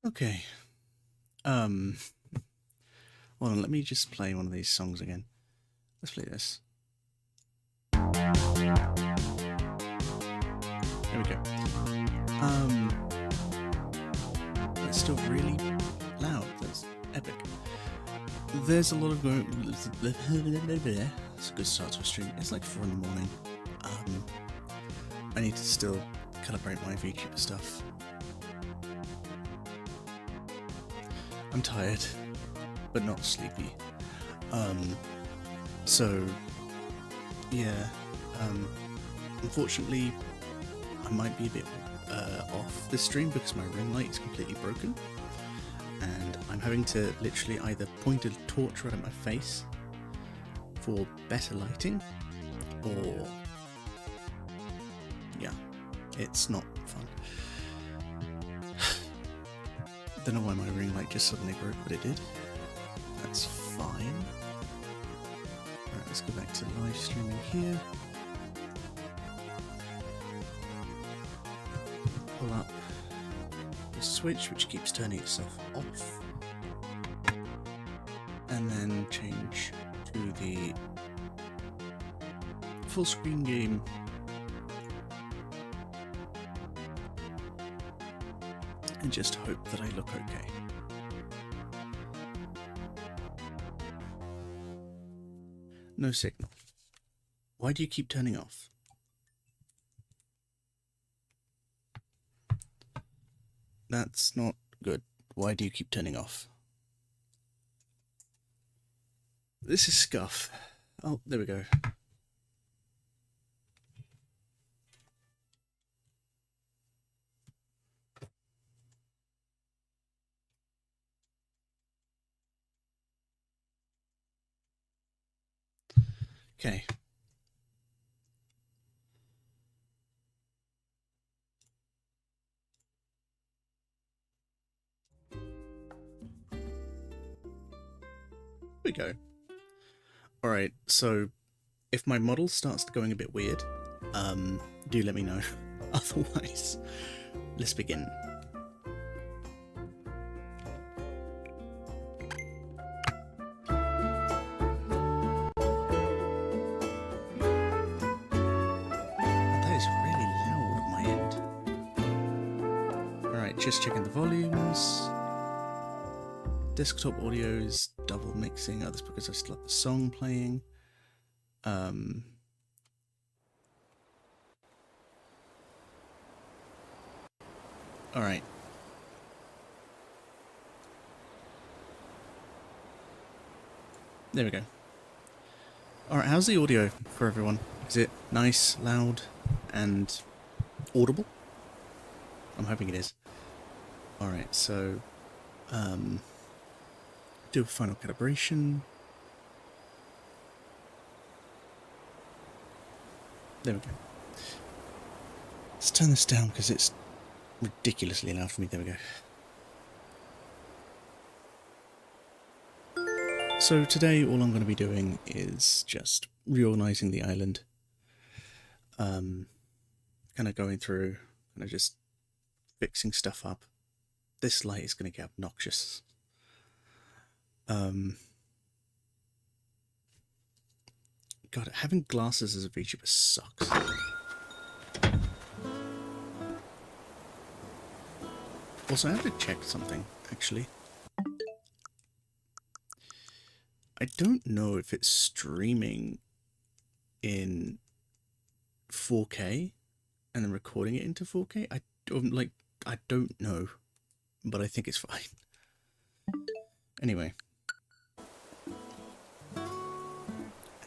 Okay. Um, hold on, let me just play one of these songs again. Let's play this. There we go. It's still really loud. That's epic. There's a lot of going. It's a good start to a stream. It's like 4 in the morning. I need to still calibrate my VTuber stuff. I'm tired, but not sleepy. So yeah. Unfortunately, I might be a bit off this stream because my ring light is completely broken, and I'm having to literally either point a torch right at my face for better lighting, or yeah, it's not fun. Don't know why my ring light just suddenly broke, but it did. That's fine. Alright, let's go back to live streaming here. Pull up the switch, which keeps turning itself off, and then change to the full screen game. And just hope that I look okay. No signal. Why do you keep turning off? That's not good. Why do you keep turning off? This is scuff. Oh, there we go. Okay. Here we go. Alright, so if my model starts going a bit weird, do let me know. Otherwise, let's begin. That is really loud on my end. Alright, just checking the volumes. Desktop audio is double mixing. Oh, that's because I still have the song playing. Alright. There we go. Alright, how's the audio for everyone? Is it nice, loud, and audible? I'm hoping it is. Alright, so do a final calibration. There we go. Let's turn this down because it's ridiculously loud for me. There we go. So today all I'm going to be doing is just reorganizing the island. Kind of going through, kind of just fixing stuff up. This light is going to get obnoxious. God, having glasses as a VTuber sucks. Also, I have to check something, actually. I don't know if it's streaming in 4K and then recording it into 4K. I don't know, but I think it's fine. Anyway.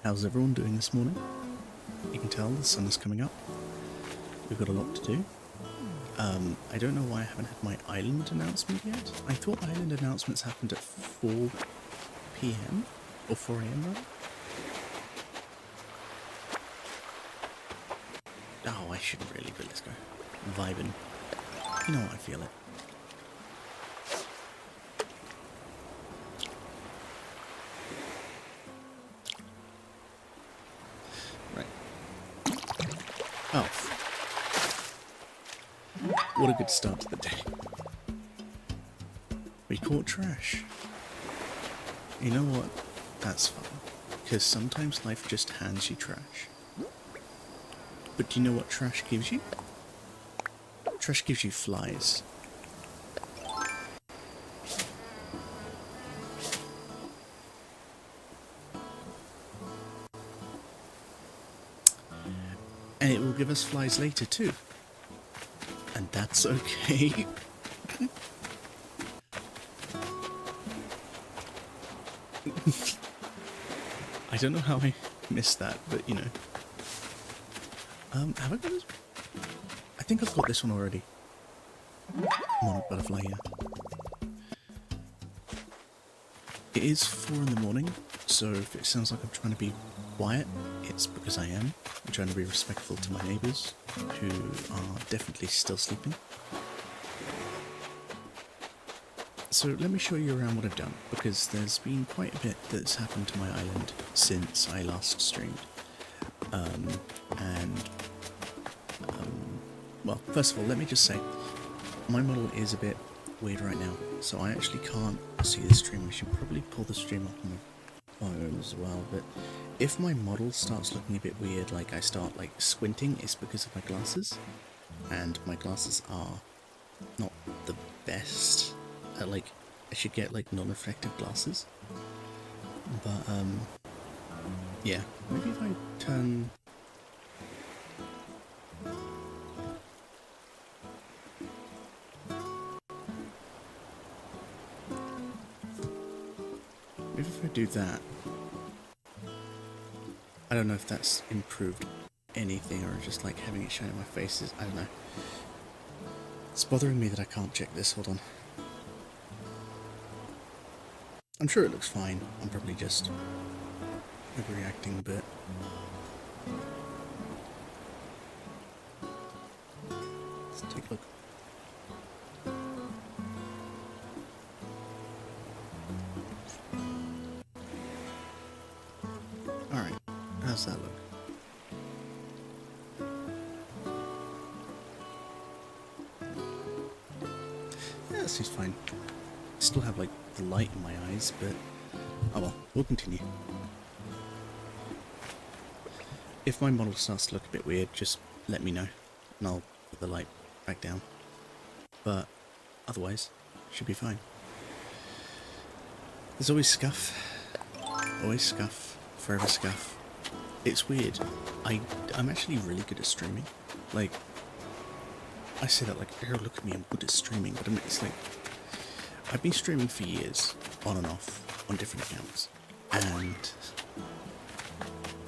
How's everyone doing this morning? You can tell the sun is coming up. We've got a lot to do. I don't know why I haven't had my island announcement yet. I thought island announcements happened at 4 PM or 4 AM rather. Oh, I shouldn't really, but let's go. Vibing. You know what, I feel it. Oh. What a good start to the day. We caught trash. You know what? That's fine. Because sometimes life just hands you trash. But do you know what trash gives you? Trash gives you flies. And it will give us flies later too. And that's okay. I don't know how I missed that, but you know. Have I got this? I think I've got this one already. Monarch butterfly, yeah. It is 4 in the morning, so if it sounds like I'm trying to be quiet, it's because I am. I'm trying to be respectful to my neighbours, who are definitely still sleeping. So let me show you around what I've done, because there's been quite a bit that's happened to my island since I last streamed. Well, first of all, let me just say, my model is a bit weird right now, so I actually can't see the stream. I should probably pull the stream up on my phone as well, but if my model starts looking a bit weird, like I start like squinting, it's because of my glasses, and my glasses are not the best. Like, I should get like non-reflective glasses, but yeah, maybe if I turn... Maybe if I do that, I don't know if that's improved anything or just like having it shine in my face. I don't know. It's bothering me that I can't check this. Hold on. I'm sure it looks fine. I'm probably just overreacting a bit. Let's take a look. Alright, how's that look? Yeah, that seems fine. Still have like the light in my eyes, but oh well, we'll continue. If my model starts to look a bit weird, just let me know and I'll put the light back down. But otherwise, should be fine. There's always scuff. Always scuff. Forever scuff. It's weird. I'm actually really good at streaming. Like, I say that like, oh, look at me, I'm good at streaming, but it's like, I've been streaming for years, on and off, on different accounts, and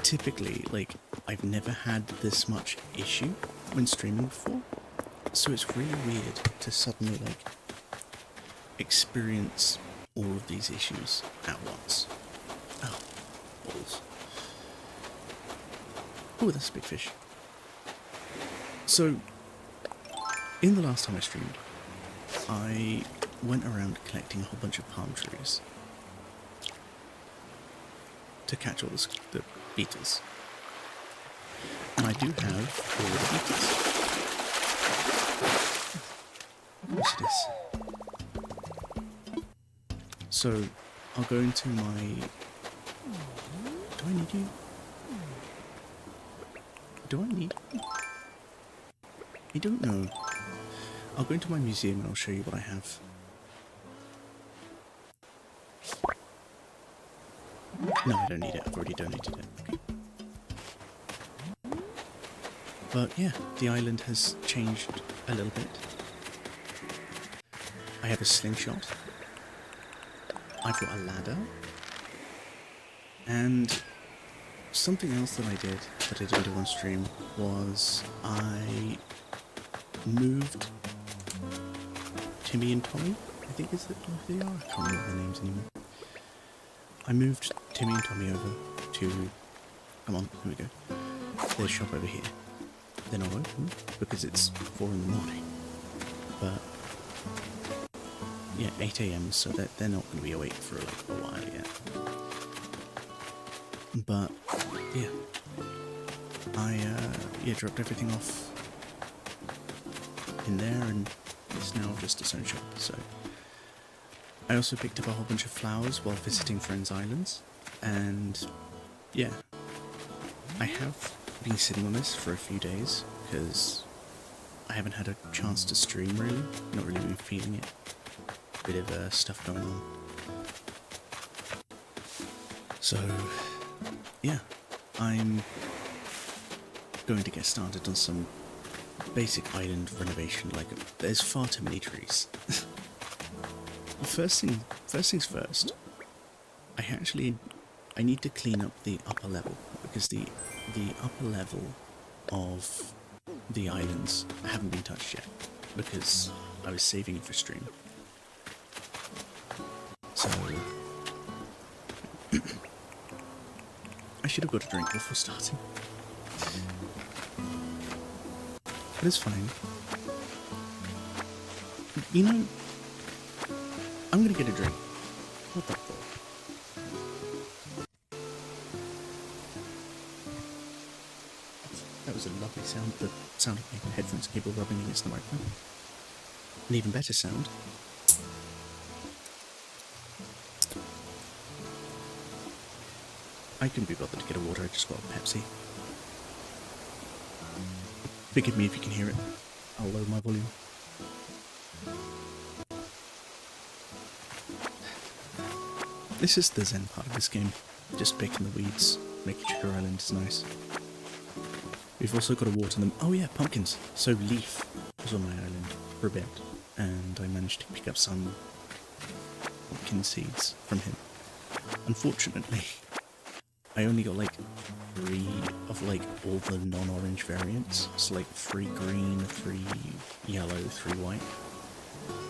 typically, like, I've never had this much issue when streaming before, so it's really weird to suddenly, like, experience all of these issues at once. Oh, balls. Oh, that's a big fish. So, in the last time I streamed, I went around collecting a whole bunch of palm trees to catch all the beetles. And I do have all the beetles. Watch this. So, I'll go into my... Do I need you? Do I need you? I don't know. I'll go into my museum and I'll show you what I have. No, I don't need it. I've already donated it. Okay. But yeah, the island has changed a little bit. I have a slingshot. I've got a ladder. And something else that I did that I didn't do on stream was I moved Timmy and Tommy, I think is it who they are? I can't remember their names anymore. I moved Timmy and Tommy over to, come on, here we go, their shop over here. They're not open because it's 4 in the morning, but yeah, 8 AM, so they're not going to be awake for like a while yet. But yeah, I dropped everything off in there, and it's now just its own shop. So I also picked up a whole bunch of flowers while visiting friends' islands, and yeah, I have been sitting on this for a few days because I haven't had a chance to stream really, not really been feeling it. Bit of stuff going on. So yeah, I'm going to get started on some basic island renovation. Like, there's far too many trees. First things first, I need to clean up the upper level, because the upper level of the islands haven't been touched yet, because I was saving it for stream. So I should have got a drink before starting. But it's fine. You know, I'm gonna get a drink. What the fuck? That was a lovely sound. The sound of my headphones cable rubbing against the microphone. An even better sound. I couldn't be bothered to get a water, I just got a Pepsi. Forgive me if you can hear it. I'll lower my volume. This is the zen part of this game. Just picking the weeds, making sure your island is nice. We've also got to water them. Oh yeah, pumpkins. So Leaf was on my island for a bit, and I managed to pick up some pumpkin seeds from him. Unfortunately, I only got like 3 of like all the non-orange variants. So like 3 green, 3 yellow, 3 white.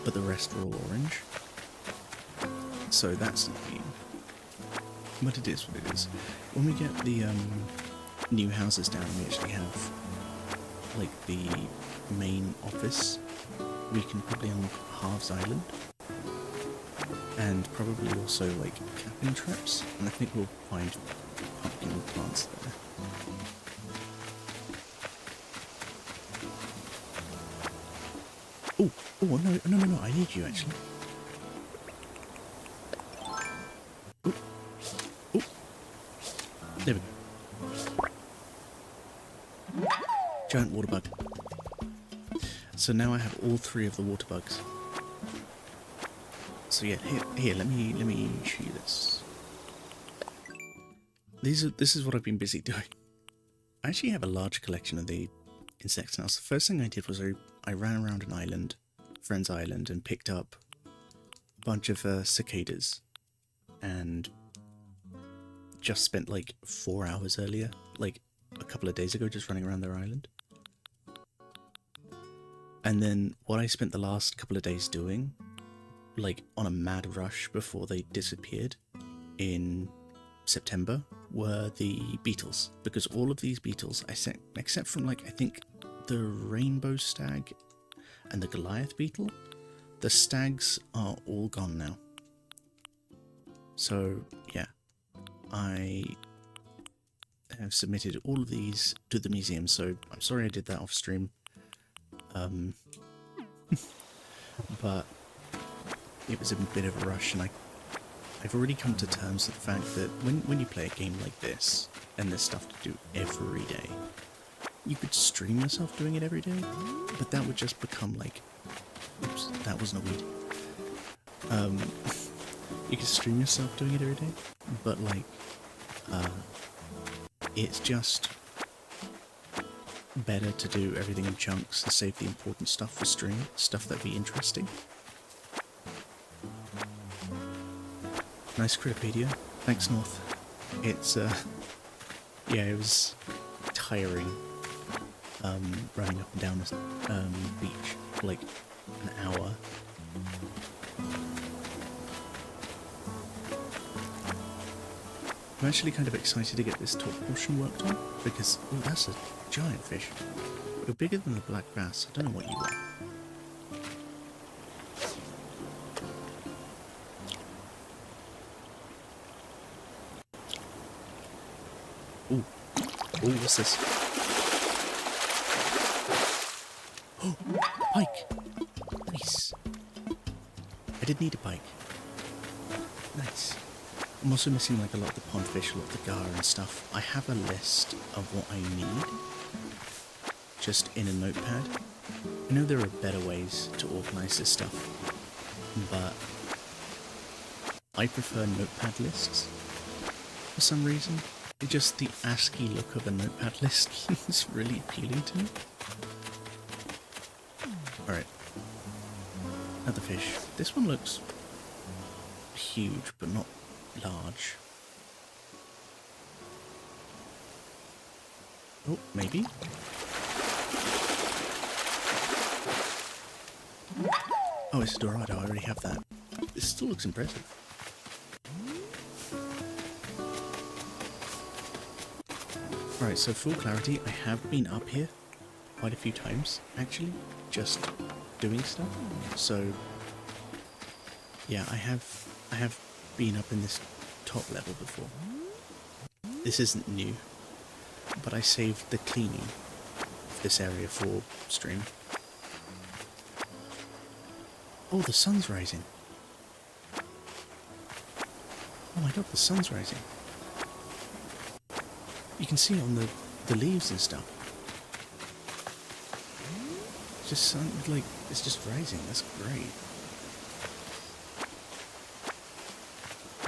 But the rest were all orange. So that's not mean. But it is what it is. When we get the new houses down, we actually have like the main office. We can probably on Halves Island. And probably also like camping trips. And I think we'll find pumpkin plants there. Oh, no, I need you actually. Oh, there we go. Giant water bug. So now I have all 3 of the water bugs. So yeah, here, let me show you this. This is what I've been busy doing. I actually have a large collection of the insects now. So the first thing I did was I ran around an island, friend's island, and picked up a bunch of cicadas, and just spent like 4 hours earlier, like a couple of days ago, just running around their island. And then what I spent the last couple of days doing, like on a mad rush before they disappeared in September, were the beetles, because all of these beetles, except from like I think the rainbow stag and the Goliath beetle, the stags are all gone now. So yeah, I have submitted all of these to the museum, so I'm sorry I did that off stream. But it was a bit of a rush, and I've already come to terms with the fact that when you play a game like this, and there's stuff to do every day, you could stream yourself doing it every day, but that would just become like, oops, that wasn't a weed. You could stream yourself doing it every day, but like, it's just better to do everything in chunks and save the important stuff for stream, stuff that'd be interesting. Nice Critterpedia. Thanks, North. It's, yeah, it was tiring, running up and down this, beach for like an hour. I'm actually kind of excited to get this top portion worked on, because, oh, that's a giant fish. You're bigger than the black bass. I don't know what you are. Ooh. Ooh, what's this? Oh, pike! Nice. I did need a pike. Nice. I'm also missing like a lot of the pondfish, a lot of the gar and stuff. I have a list of what I need, just in a notepad. I know there are better ways to organise this stuff, but I prefer notepad lists for some reason. It just, the ASCII look of a notepad list is really appealing to me. Alright. Another fish. This one looks huge, but not large. Oh, maybe? Oh, it's a Dorado, I already have that. This still looks impressive. Right, so full clarity, I have been up here quite a few times, actually, just doing stuff. So, yeah, I have been up in this top level before. This isn't new, but I saved the cleaning of this area for stream. Oh, the sun's rising. Oh my god, the sun's rising. You can see on the leaves and stuff. It's just like, it's just rising. That's great.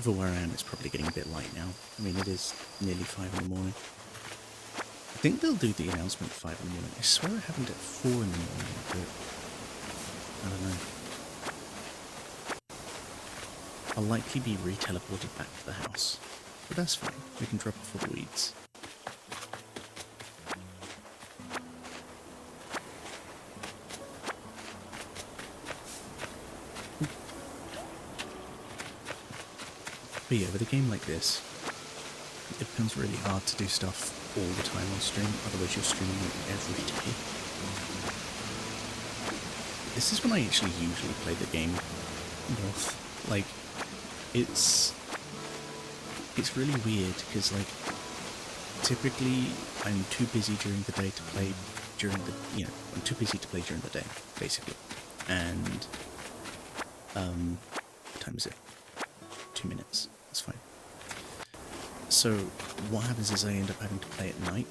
For where I am, it's probably getting a bit light now. I mean, it is nearly 5 in the morning. I think they'll do the announcement at 5 in the morning. I swear it happened at 4 in the morning, but I don't know. I'll likely be re-teleported back to the house. But that's fine. We can drop off all the weeds. But yeah, with a game like this, it becomes really hard to do stuff all the time on stream, otherwise you're streaming every day. This is when I actually usually play the game more. Like, it's really weird, because like, typically I'm too busy during the day to play during the, I'm too busy to play during the day, basically. And, what time is it? 2 minutes. That's fine. So what happens is I end up having to play at night,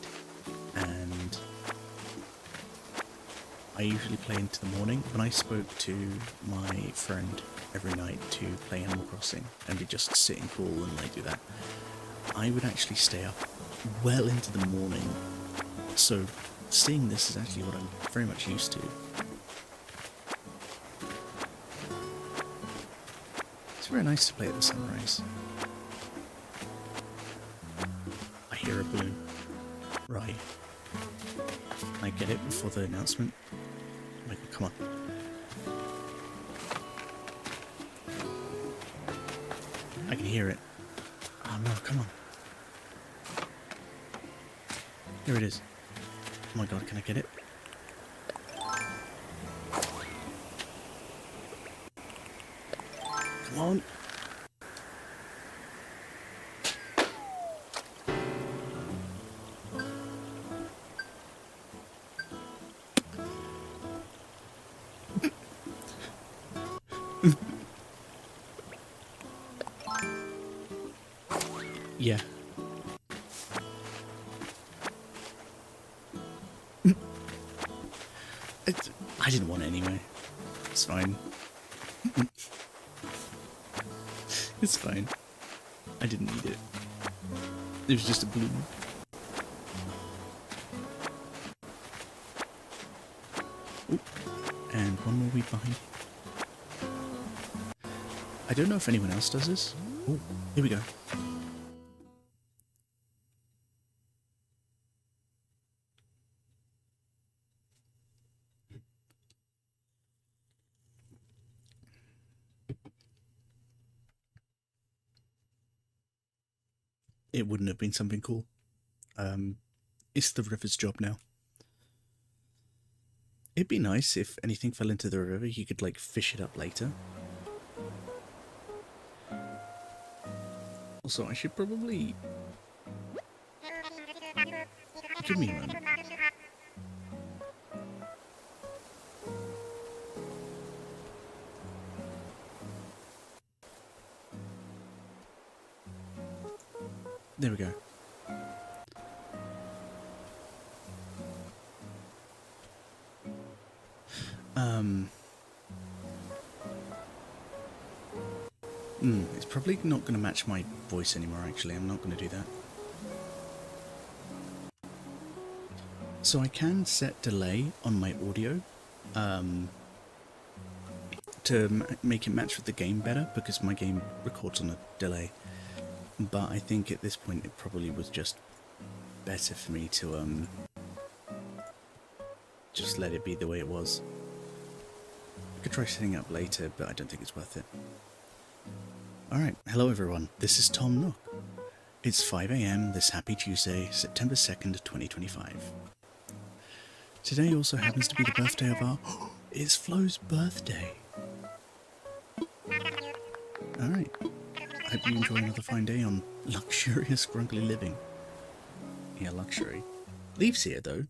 and I usually play into the morning. When I spoke to my friend every night to play Animal Crossing, and we just sit in cool and like do that, I would actually stay up well into the morning. So seeing this is actually what I'm very much used to. It's very nice to play at the sunrise. I hear a balloon. Right. Can I get it before the announcement? Michael, come on. I can hear it. Oh no, come on. Here it is. Oh my god, can I get it? Come on. Yeah. I didn't want it anyway. It's fine. It's fine. I didn't need it. It was just a balloon. Ooh. And one more weed behind. I don't know if anyone else does this. Oh, here we go. It wouldn't have been something cool. It's the river's job now. It'd be nice if anything fell into the river, you could like fish it up later. Also, I should probably... Give me a moment. There we go. It's probably not going to match my voice anymore, actually. I'm not going to do that. So I can set delay on my audio to make it match with the game better, because my game records on a delay. But I think at this point it probably was just better for me to just let it be the way it was. I could try setting up later, but I don't think it's worth it. Alright, hello everyone, this is Tom Nook. It's 5 AM this happy Tuesday, September 2nd, 2025. Today also happens to be the birthday of our... it's Flo's birthday! Alright, I hope you enjoy another fine day on luxurious grunkly living. Yeah, luxury. Leaves here though.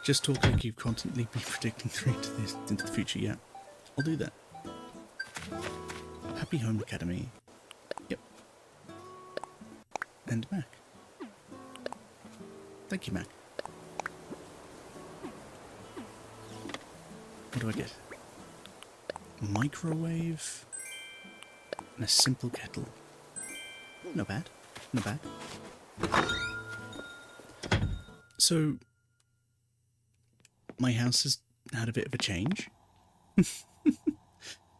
Just talk like you've constantly been predicting through into the future, yeah. I'll do that. Happy Home Academy. Yep. And Mac. Thank you, Mac. What do I get? Microwave and a simple kettle. Not bad. Not bad. So, my house has had a bit of a change.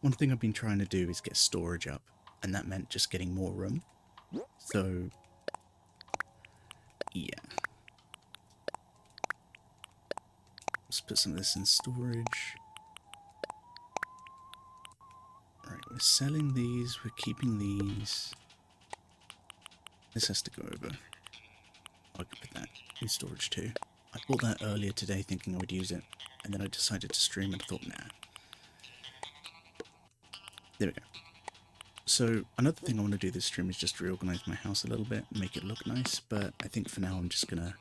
One thing I've been trying to do is get storage up, and that meant just getting more room. So, yeah. Let's put some of this in storage. Right, we're selling these, we're keeping these. This has to go over. I could put that in storage too. I bought that earlier today thinking I would use it, and then I decided to stream and I thought, nah. There we go. So, another thing I want to do this stream is just reorganise my house a little bit, make it look nice, but I think for now I'm just gonna...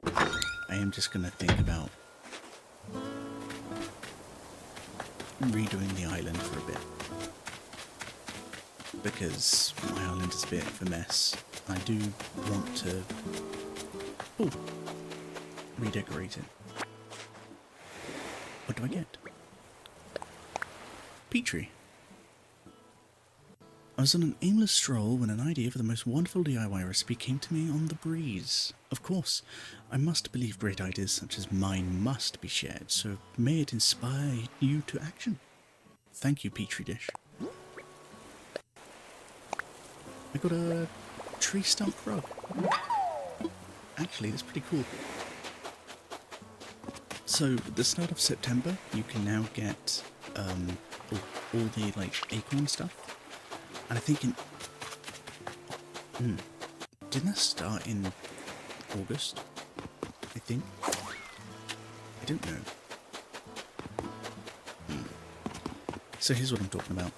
I am just gonna think about redoing the island for a bit. Because my island is a bit of a mess. I do want to redecorate it. What do I get? Petrie. I was on an aimless stroll when an idea for the most wonderful DIY recipe came to me on the breeze. Of course, I must believe great ideas such as mine must be shared, so may it inspire you to action. Thank you, Petri dish. I got a tree stump rug. Actually, that's pretty cool. So, at the start of September, you can now get all the like acorn stuff. And I think didn't that start in August? I think. I don't know. So here's what I'm talking about.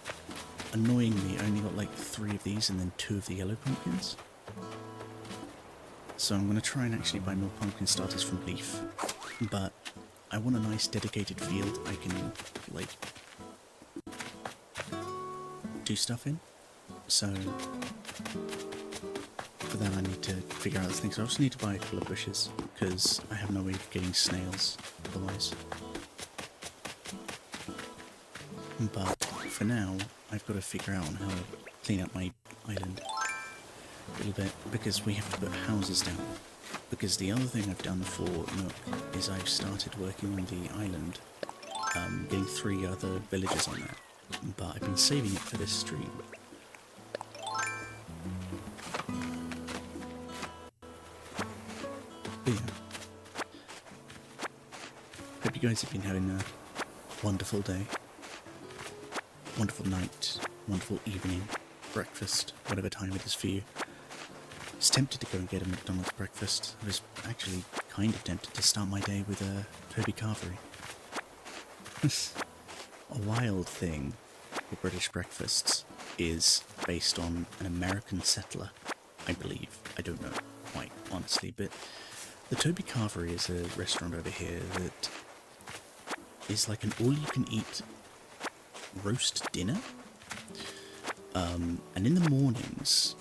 Annoyingly, I only got like 3 of these and then 2 of the yellow pumpkins. So I'm going to try and actually buy more pumpkin starters from Leaf. But I want a nice dedicated field I can, like, do stuff in. So, for that I need to figure out this thing. So I also need to buy a couple of bushes, because I have no way of getting snails otherwise. But for now, I've got to figure out how to clean up my island a little bit, because we have to put houses down. Because the other thing I've done for Nook is I've started working on the island, getting 3 other villages on there. But I've been saving it for this stream. But yeah. Hope you guys have been having a wonderful day, wonderful night, wonderful evening, breakfast, whatever time it is for you. I was tempted to go and get a McDonald's breakfast. I was actually kind of tempted to start my day with a Toby Carvery. A wild thing for British breakfasts is based on an American settler, I believe. I don't know quite, honestly, but the Toby Carvery is a restaurant over here that is like an all-you-can-eat roast dinner. And in the mornings,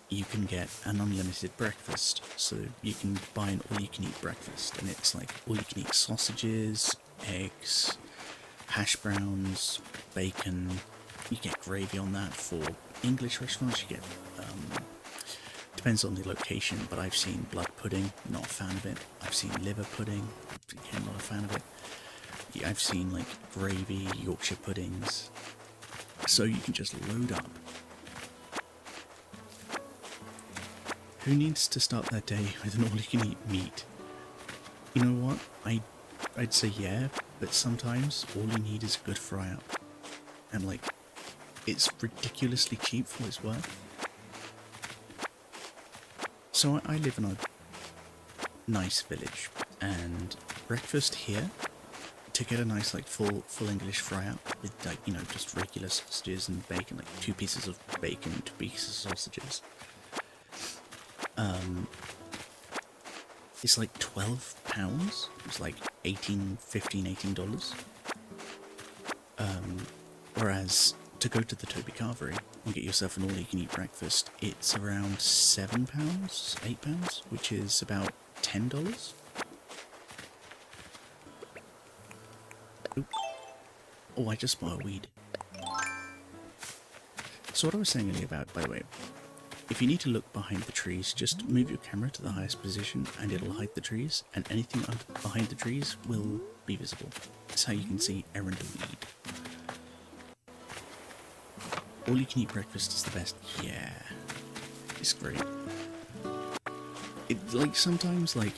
you can get an unlimited breakfast. So you can buy an all-you-can-eat breakfast, and it's like all-you-can-eat sausages, eggs, hash browns, bacon. You get gravy on that. For English restaurants, you get, depends on the location, but I've seen blood pudding, not a fan of it. I've seen liver pudding, again, not a fan of it. Yeah, I've seen like gravy, Yorkshire puddings. So you can just load up. Who needs to start their day with an all-you-can-eat meat? You know what? I'd say yeah, but sometimes all you need is a good fry-up. And like, it's ridiculously cheap for what it's worth. So I live in a nice village, and breakfast here, to get a nice like full English fry-up with like, you know, just regular sausages and bacon, like 2 pieces of bacon, 2 pieces of sausages. It's like £12. It's like $18. Whereas to go to the Toby Carvery and get yourself an all-you-can-eat breakfast, it's around £7, £8, which is about $10. Oop. Oh, I just spot a weed. So what I was saying earlier about, by the way, if you need to look behind the trees, just move your camera to the highest position and it'll hide the trees, and anything behind the trees will be visible. That's how you can see errant weed. All you can eat breakfast is the best. Yeah, it's great. It like sometimes like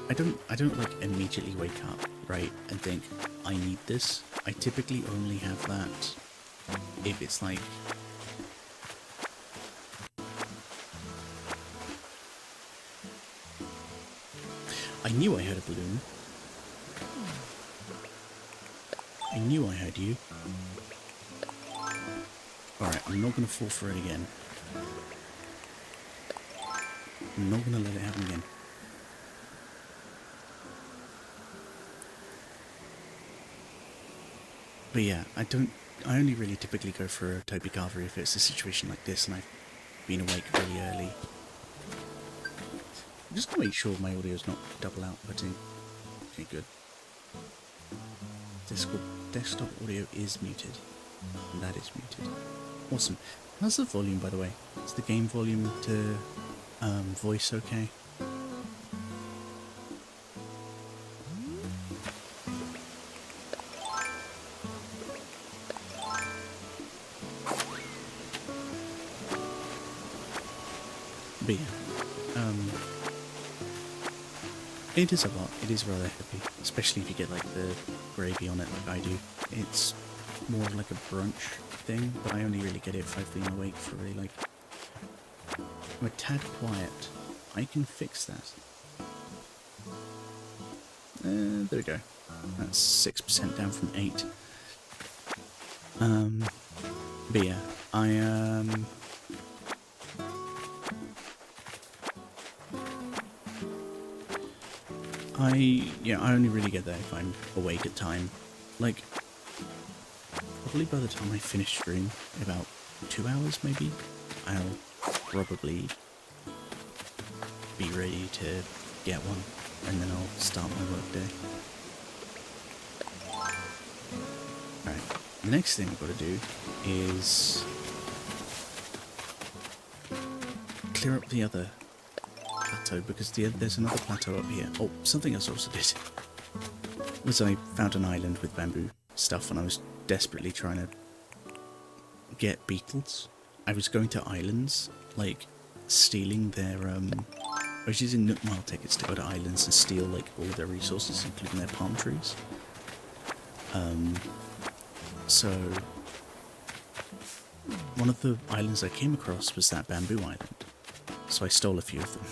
I don't like immediately wake up, right, and think I need this. I typically only have that if it's like I knew I heard a balloon. I knew I heard you. Alright, I'm not going to fall for it again. I'm not going to let it happen again. But yeah, I only really typically go for a Toby Carvery if it's a situation like this and I've been awake really early. I'm just going to make sure my audio's not double outputting. Okay, good. Desktop audio is muted. And that is muted. Awesome. How's the volume, by the way? Is the game volume to voice okay? But yeah, it is a lot. It is rather heavy, especially if you get like the gravy on it like I do. It's more of like a brunch thing, but I only really get it if I've been awake for really like... I'm a tad quiet. I can fix that. There we go. That's 6% down from 8. But yeah, I only really get that if I'm awake at time. Like, probably by the time I finish stream, about 2 hours maybe, I'll probably be ready to get one, and then I'll start my work day. Alright, the next thing I've got to do is clear up the other plateau, because there's another plateau up here. Oh, something else I also did was I found an island with bamboo stuff, and I was desperately trying to get beetles. I was going to islands, like stealing their I was using Nook Mile tickets to go to islands and steal like all of their resources, including their palm trees. So one of the islands I came across was that bamboo island, so I stole a few of them.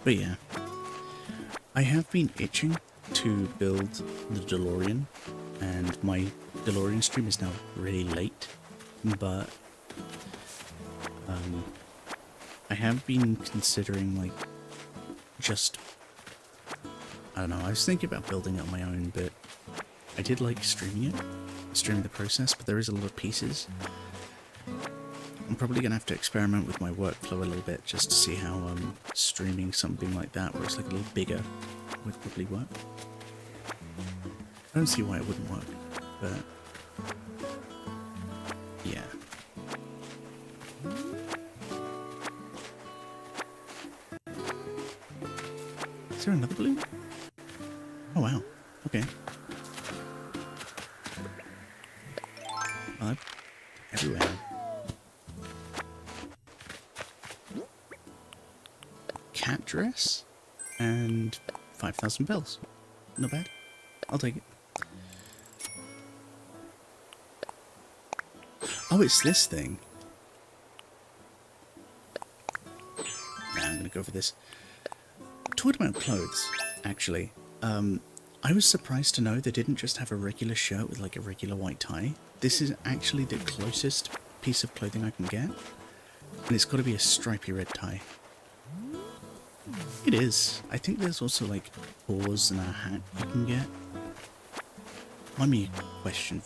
But yeah, I have been itching to build the DeLorean, and my DeLorean stream is now really late, but I have been considering like just I don't know, I was thinking about building it on my own, but I did like streaming the process, but there is a lot of pieces. I'm probably going to have to experiment with my workflow a little bit just to see how streaming something like that, where it's like a little bigger, would probably work. I don't see why it wouldn't work, but yeah. Is there another balloon? Oh wow, okay. Well, everywhere. Cat dress and 5,000 bells. Not bad. I'll take it. Oh, it's this thing. Nah, I'm gonna go for this. Talking about clothes, actually, I was surprised to know they didn't just have a regular shirt with like a regular white tie. This is actually the closest piece of clothing I can get, and it's got to be a stripy red tie. It is. I think there's also like paws and a hat you can get. Might be a question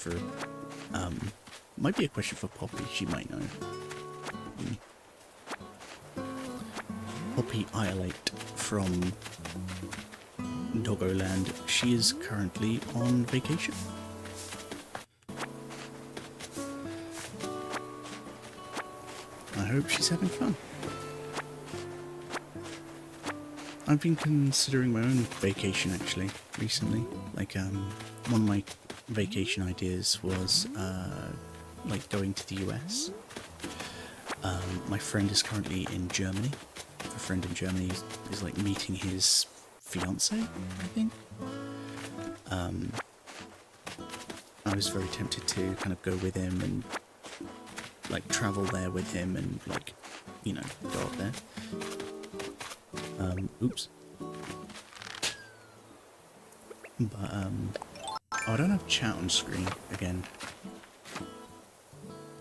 for, Poppy. She might know. Poppy Iolate from Doggoland. She is currently on vacation. I hope she's having fun. I've been considering my own vacation actually recently. Like one of my vacation ideas was like going to the US. My friend is currently in Germany. A friend in Germany is like meeting his fiance, I think. I was very tempted to kind of go with him and like travel there with him and like, you know, go up there. Oops. But oh, I don't have chat on screen again.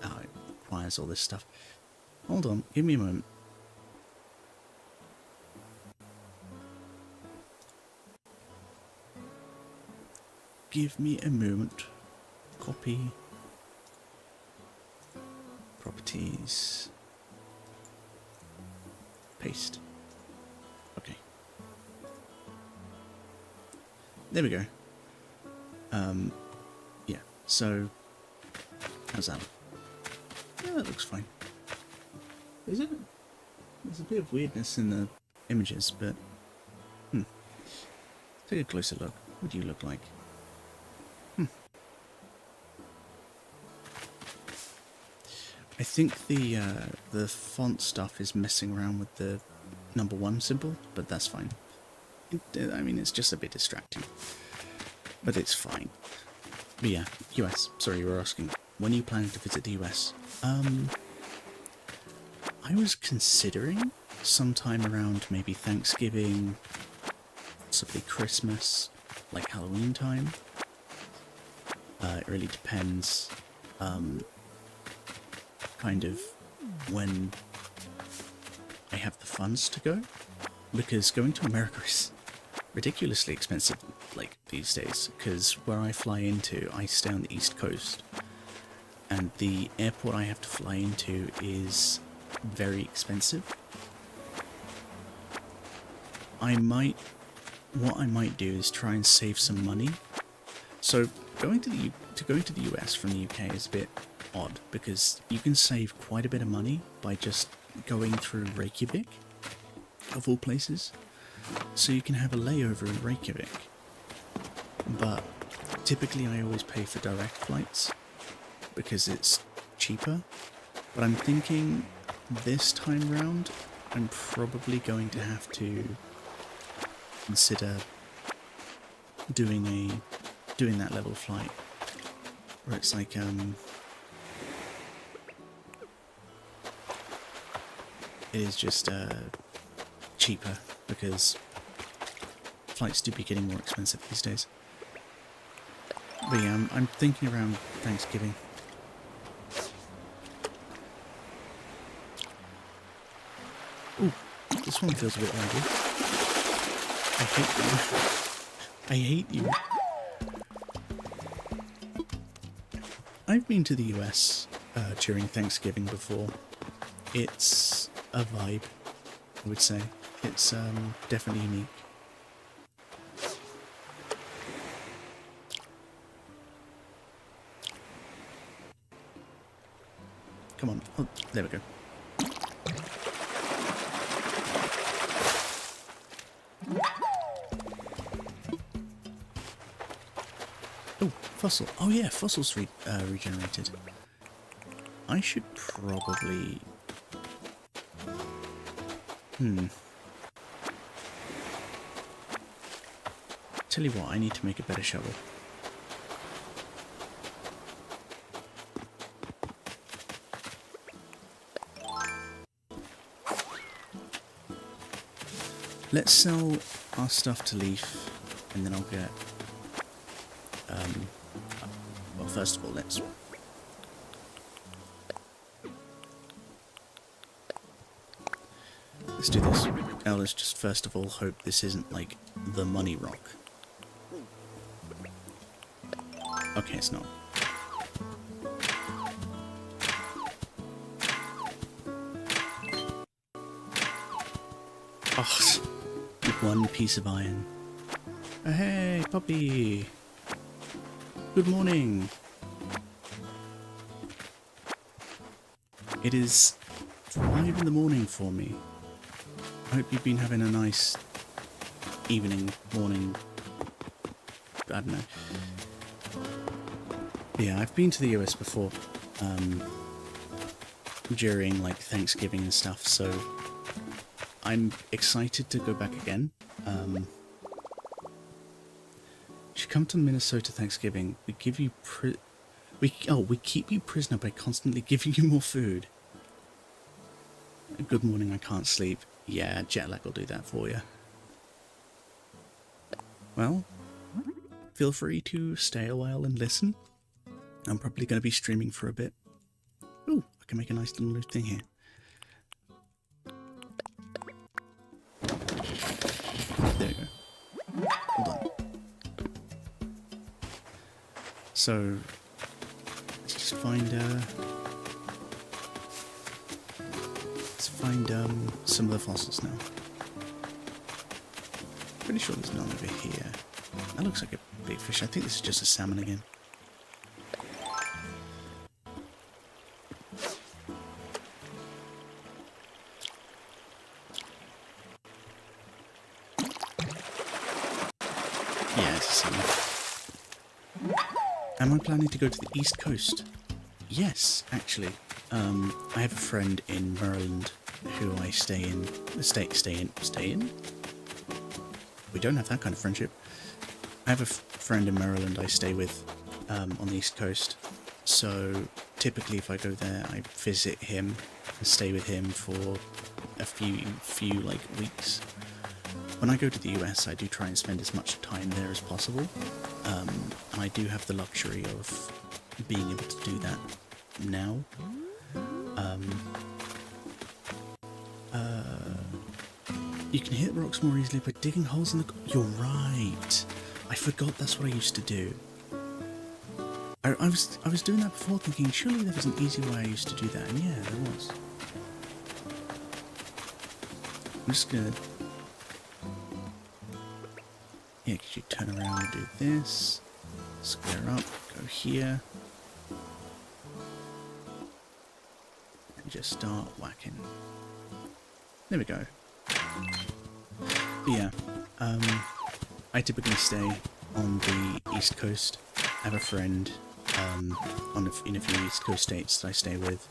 Oh, it requires all this stuff. Hold on, give me a moment. Give me a moment. Copy. Properties. Paste. Okay. There we go. Yeah, so how's that? Yeah, that looks fine. Is it? There's a bit of weirdness in the images, but take a closer look. What do you look like? I think the font stuff is messing around with the #1 symbol, but that's fine. I mean, it's just a bit distracting, but it's fine. But yeah, US. Sorry, you were asking, when are you planning to visit the US? I was considering sometime around maybe Thanksgiving, possibly Christmas, like Halloween time. It really depends. Kind of when I have the funds to go, because going to America is ridiculously expensive like these days, because where I fly into, I stay on the East Coast, and the airport I have to fly into is very expensive. What I might do is try and save some money. So going to the US from the UK is a bit odd, because you can save quite a bit of money by just going through Reykjavik, of all places. So you can have a layover in Reykjavik, but typically I always pay for direct flights because it's cheaper. But I'm thinking this time round I'm probably going to have to consider doing that level flight where it's like it is just cheaper, because flights do be getting more expensive these days. But yeah, I'm thinking around Thanksgiving. Ooh, this one feels a bit laggy. I hate them. I hate you. I've been to the US during Thanksgiving before. It's a vibe, I would say. It's definitely unique. Come on. Oh, there we go. Oh, fossil. Oh yeah, fossils regenerated. I should probably... Tell you what, I need to make a better shovel. Let's sell our stuff to Leaf, and then I'll get... well, first of all, let's... Let's do this. Now let's just first of all hope this isn't, like, the money rock. Okay, it's not. Oh, one piece of iron. Oh, hey, puppy! Good morning! It is 5 in the morning for me. I hope you've been having a nice evening, morning, I don't know. Yeah, I've been to the US before, during, like, Thanksgiving and stuff, so I'm excited to go back again. You should come to Minnesota Thanksgiving. We give you we keep you prisoner by constantly giving you more food. Good morning, I can't sleep. Yeah, jet lag will do that for you. Well, feel free to stay a while and listen. I'm probably going to be streaming for a bit. Ooh, I can make a nice little thing here. There you go. Hold on. So, let's just find some of the fossils now. Pretty sure there's none over here. That looks like a big fish. I think this is just a salmon again. Yeah, it's a salmon. Am I planning to go to the East Coast? Yes, actually. I have a friend in Maryland who I stay in. We don't have that kind of friendship. I have a friend in Maryland I stay with on the East Coast. So typically, if I go there, I visit him and stay with him for a few like weeks. When I go to the US, I do try and spend as much time there as possible. And I do have the luxury of being able to do that now. You can hit rocks more easily by digging holes in the... You're right! I forgot that's what I used to do. I was doing that before, thinking surely there was an easy way I used to do that, and yeah, there was. I'm just gonna... Yeah, could you turn around and do this? Square up, go here. And just start whacking. There we go. But yeah, I typically stay on the East Coast. I have a friend in a few East Coast states that I stay with.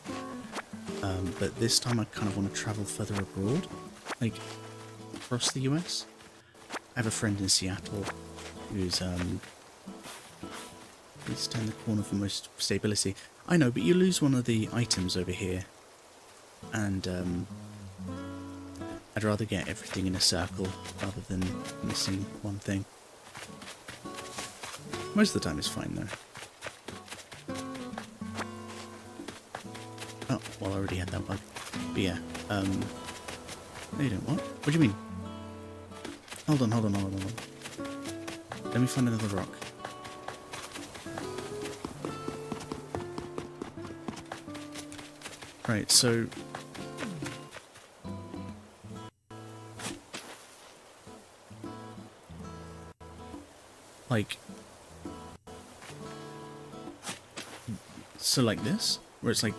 But this time I kind of want to travel further abroad, like across the US. I have a friend in Seattle who's please turn the corner for most stability. I know, but you lose one of the items over here, and I'd rather get everything in a circle rather than missing one thing. Most of the time it's fine though. Oh, well I already had that bug. But yeah, no you don't. What do you mean? Hold on. Let me find another rock. Right, so... like... so like this? Where it's like...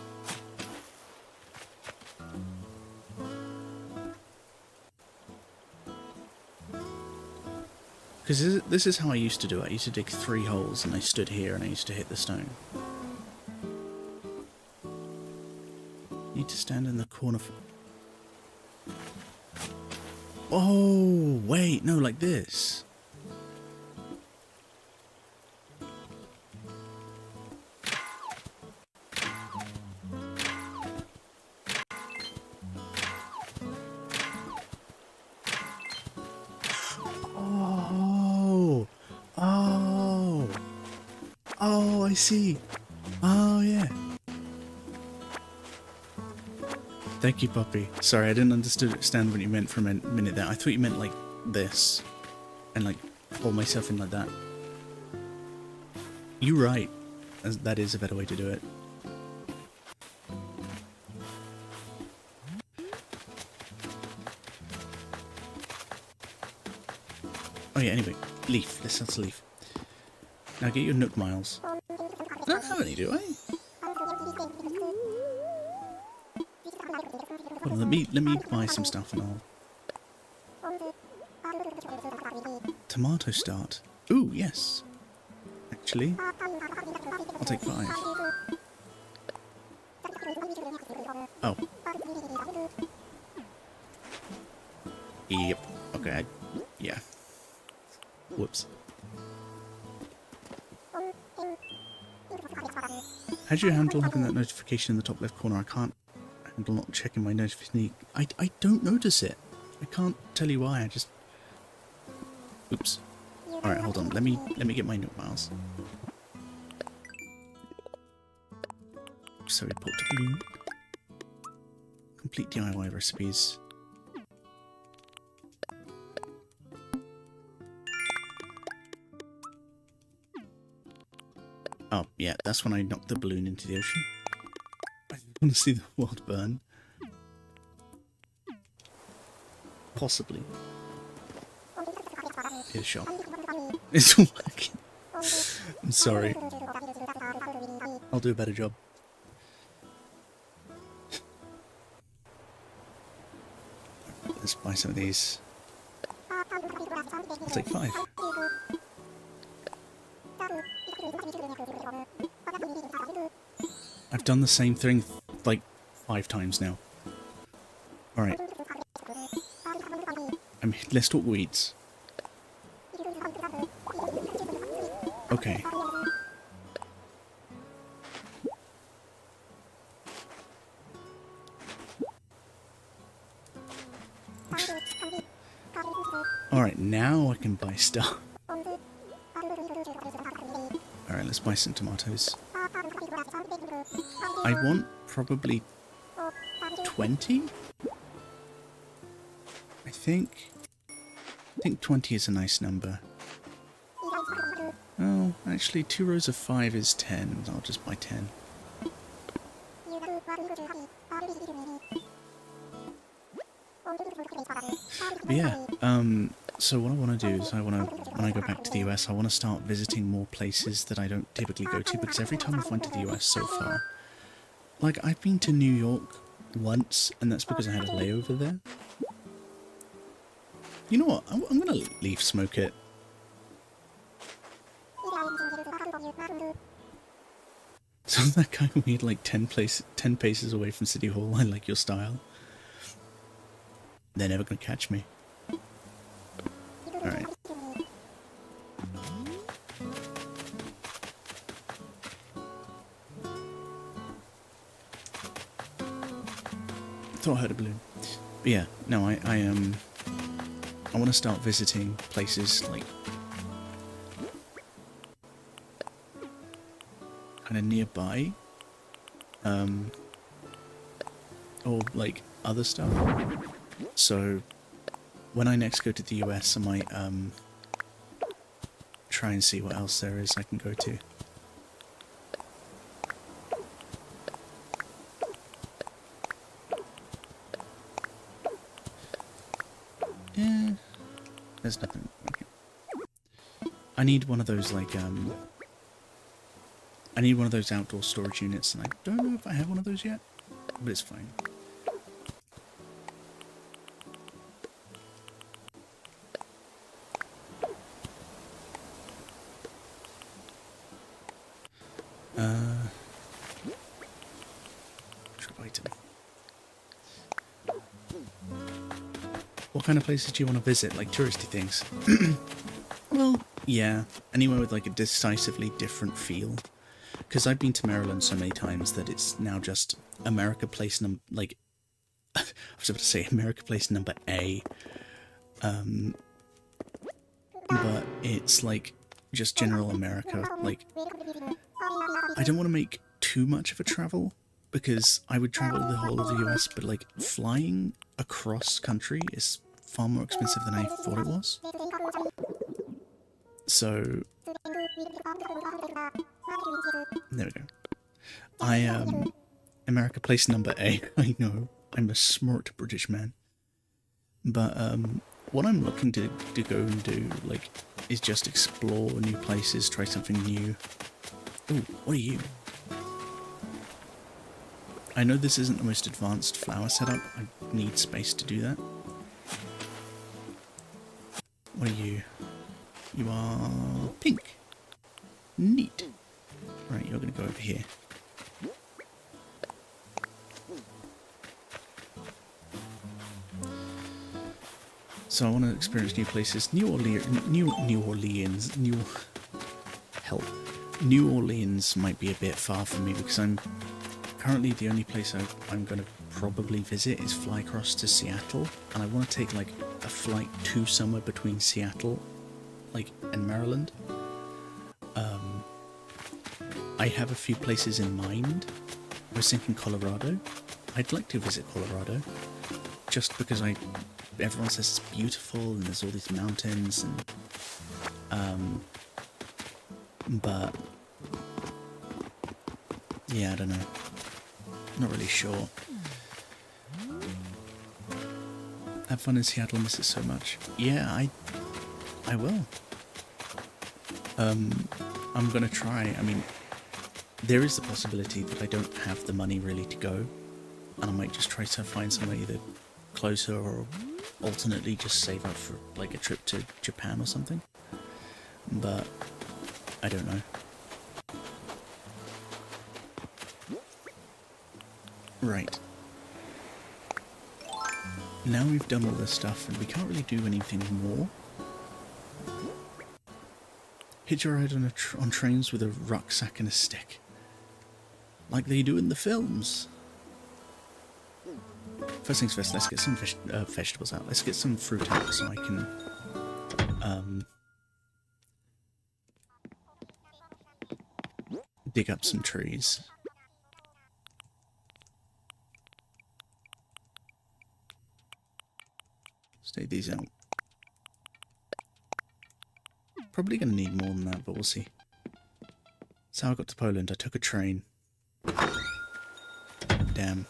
because this is how I used to do it. I used to dig 3 holes and I stood here and I used to hit the stone. Need to stand in the corner for... oh, wait, no, like this. Oh, oh, oh, I see. Oh, yeah. Thank you, puppy. Sorry, I didn't understand what you meant for a minute there. I thought you meant like this. And like, hold myself in like that. You're right. That is a better way to do it. Oh yeah, anyway. Leaf. Let's sell leaf. Now get your Nook Miles. I don't have any, do I? Well, let me buy some stuff and I'll... tomato start. Ooh, yes. Actually, I'll take 5. Oh. Yep. Okay. Yeah. Whoops. How do you handle having that notification in the top left corner? I can't handle not checking my notification. I don't notice it. I can't tell you why. I just... oops. Alright, hold on. Let me get my Nook Miles. So we put to bloom. Complete DIY recipes. Oh, yeah, that's when I knocked the balloon into the ocean. I want to see the world burn. Possibly. Here's a shot. It's working. I'm sorry. I'll do a better job. Let's buy some of these. I'll take 5. I've done the same thing like 5 times now. Alright. Let's talk weeds. Okay. Alright, now I can buy stuff. Alright, let's buy some tomatoes. I want probably 20? I think 20 is a nice number. Oh, actually 2 rows of 5 is 10. I'll just buy 10. But yeah, so what I want to do is when I go back to the US, I want to start visiting more places that I don't typically go to, because every time I've went to the US so far, like I've been to New York once, and that's because I had a layover there. You know what, I'm gonna leaf smoke it. So that guy weird like 10 paces away from City Hall, I like your style. They're never gonna catch me. Alright. Thought I heard a balloon. But yeah, no, I want to start visiting places like kind of nearby, or like other stuff. So when I next go to the US, I might try and see what else there is I can go to. There's nothing. Okay. I need one of those, like, I need one of those outdoor storage units, and I don't know if I have one of those yet, but it's fine. Trip item. What kind of places do you want to visit, like touristy things? Well, yeah, anywhere with like a decisively different feel. Because I've been to Maryland so many times that it's now just America Place I was about to say America Place number A. But it's like just general America. Like, I don't want to make too much of a travel, because I would travel the whole of the US, but like flying across country is far more expensive than I thought it was. So there we go. America Place number A. I know, I'm a smart British man. But what I'm looking to go and do, like, is just explore new places, try something new. Ooh, what are you? I know this isn't the most advanced flower setup. I need space to do that. What are you? You are pink. Neat. Right, you're going to go over here. So I want to experience new places. New Orleans might be a bit far from me, because I'm currently the only place I'm going to probably visit is fly across to Seattle, and I want to take like a flight to somewhere between Seattle, like, and Maryland. I have a few places in mind. I was thinking Colorado. I'd like to visit Colorado, just because everyone says it's beautiful and there's all these mountains, and but yeah, I don't know. Not really sure. Have fun in Seattle, miss it so much. Yeah, I will. I'm gonna try. I mean, there is the possibility that I don't have the money really to go, and I might just try to find somewhere either closer or alternately just save up for like a trip to Japan or something. But I don't know. Right. Now we've done all this stuff and we can't really do anything more. Hitch a ride on trains with a rucksack and a stick. Like they do in the films. First things first, let's get some vegetables out. Let's get some fruit out so I can dig up some trees. Stay these out. Probably going to need more than that, but we'll see. That's how I got to Poland. I took a train. Damn.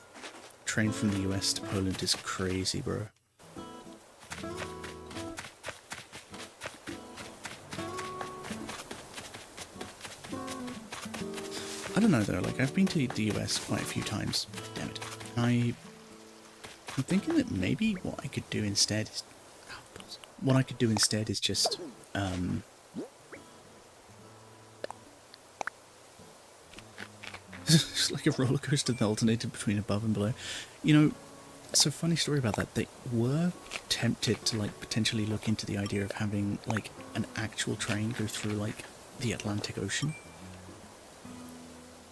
Train from the US to Poland is crazy, bro. I don't know though, like I've been to the US quite a few times. Damn it. I'm thinking that maybe what I could do instead is just it's like a roller coaster that alternated between above and below. You know, so funny story about that. They were tempted to like potentially look into the idea of having like an actual train go through like the Atlantic Ocean.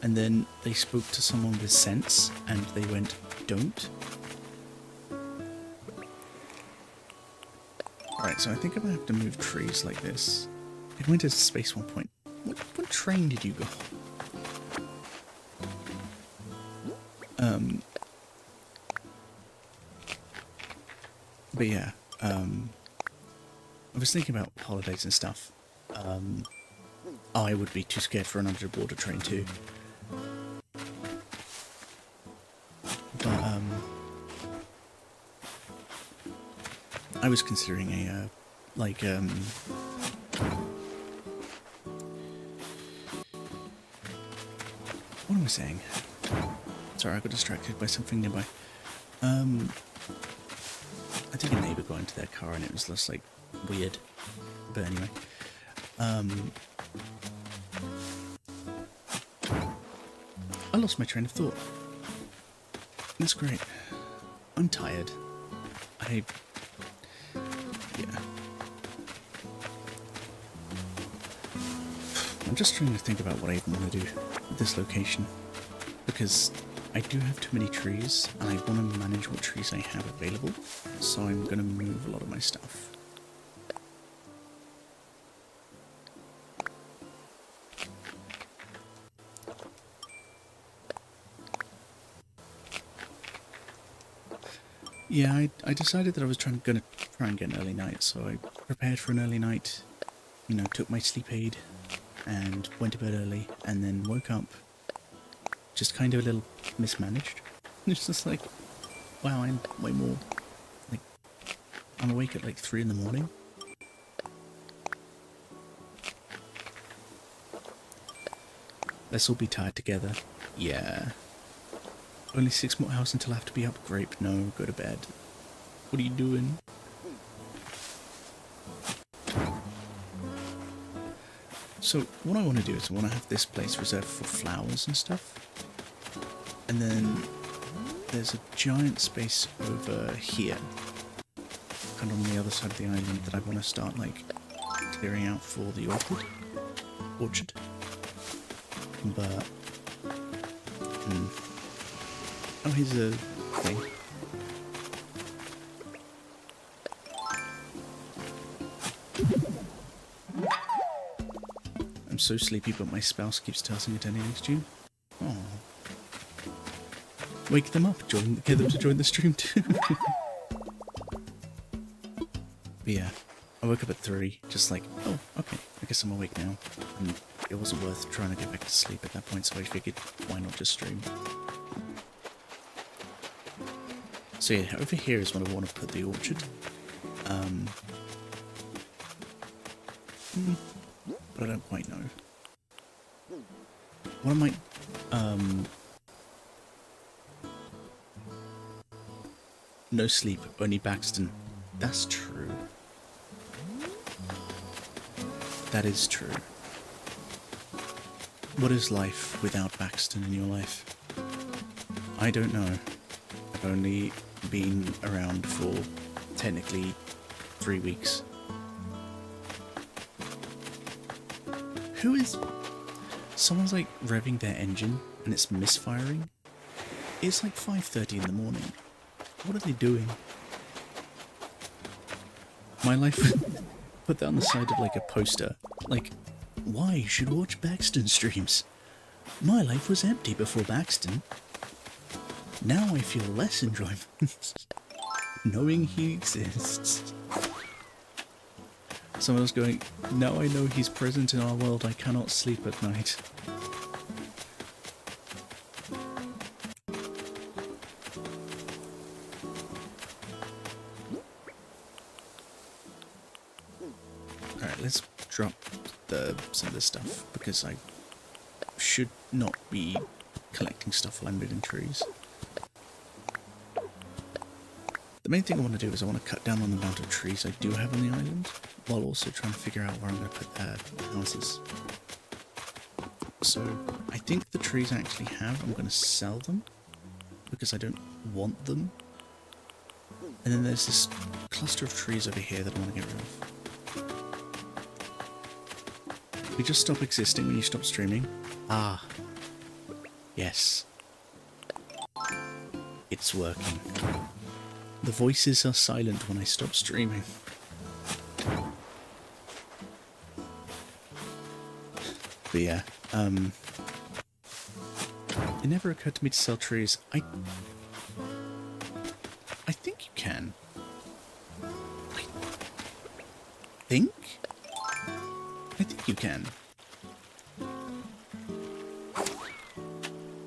And then they spoke to someone with sense and they went, don't. Alright, so I think I'm gonna have to move trees like this. It went into space 1 point. What train did you go? But yeah, I was thinking about holidays and stuff, I would be too scared for an underwater train too. But I was considering a what am I saying? Sorry, I got distracted by something nearby. I think a neighbour got into their car and it was just like weird. But anyway, I lost my train of thought. That's great. I'm tired. Yeah. I'm just trying to think about what I even want to do with this location. Because I do have too many trees, and I want to manage what trees I have available, so I'm going to move a lot of my stuff. Yeah, I decided that I was gonna try and get an early night, so I prepared for an early night, you know, took my sleep aid, and went to bed early, and then woke up just kind of a little mismanaged. It's just like, wow, I'm way more, like, I'm awake at like 3 in the morning. Let's all be tired together. Yeah. Only 6 more hours until I have to be up. Grape, no, go to bed. What are you doing? So, what I want to do is I want to have this place reserved for flowers and stuff. And then there's a giant space over here, kind of on the other side of the island, that I want to start, like, clearing out for the orchard. But, oh, here's a thing. I'm so sleepy, but my spouse keeps tossing attending next to you. Oh. Wake them up, get them to join the stream too. But yeah, I woke up at 3, just like, oh, okay, I guess I'm awake now. And it wasn't worth trying to get back to sleep at that point, so I figured, why not just stream? So yeah, over here is what I want to put the orchard. But I don't quite know. What I might, no sleep, only Baxton. That's true. That is true. What is life without Baxton in your life? I don't know. I've only been around for technically 3 weeks. Who is... Someone's like revving their engine and it's misfiring? It's like 5:30 in the morning. What are they doing? My life... Put that on the side of like a poster. Like, why you should watch Baxton streams. My life was empty before Baxton. Now I feel less enjoyment knowing he exists. Someone else going, now I know he's present in our world, I cannot sleep at night. Alright, let's drop some of this stuff, because I should not be collecting stuff while I'm moving trees. The main thing I want to do is I want to cut down on the amount of trees I do have on the island, while also trying to figure out where I'm going to put houses. So, I think the trees I actually have, I'm going to sell them, because I don't want them. And then there's this cluster of trees over here that I want to get rid of. We just stop existing when you stop streaming. Ah. Yes. It's working. The voices are silent when I stop streaming. But yeah, it never occurred to me to sell trees. I think you can. I you can.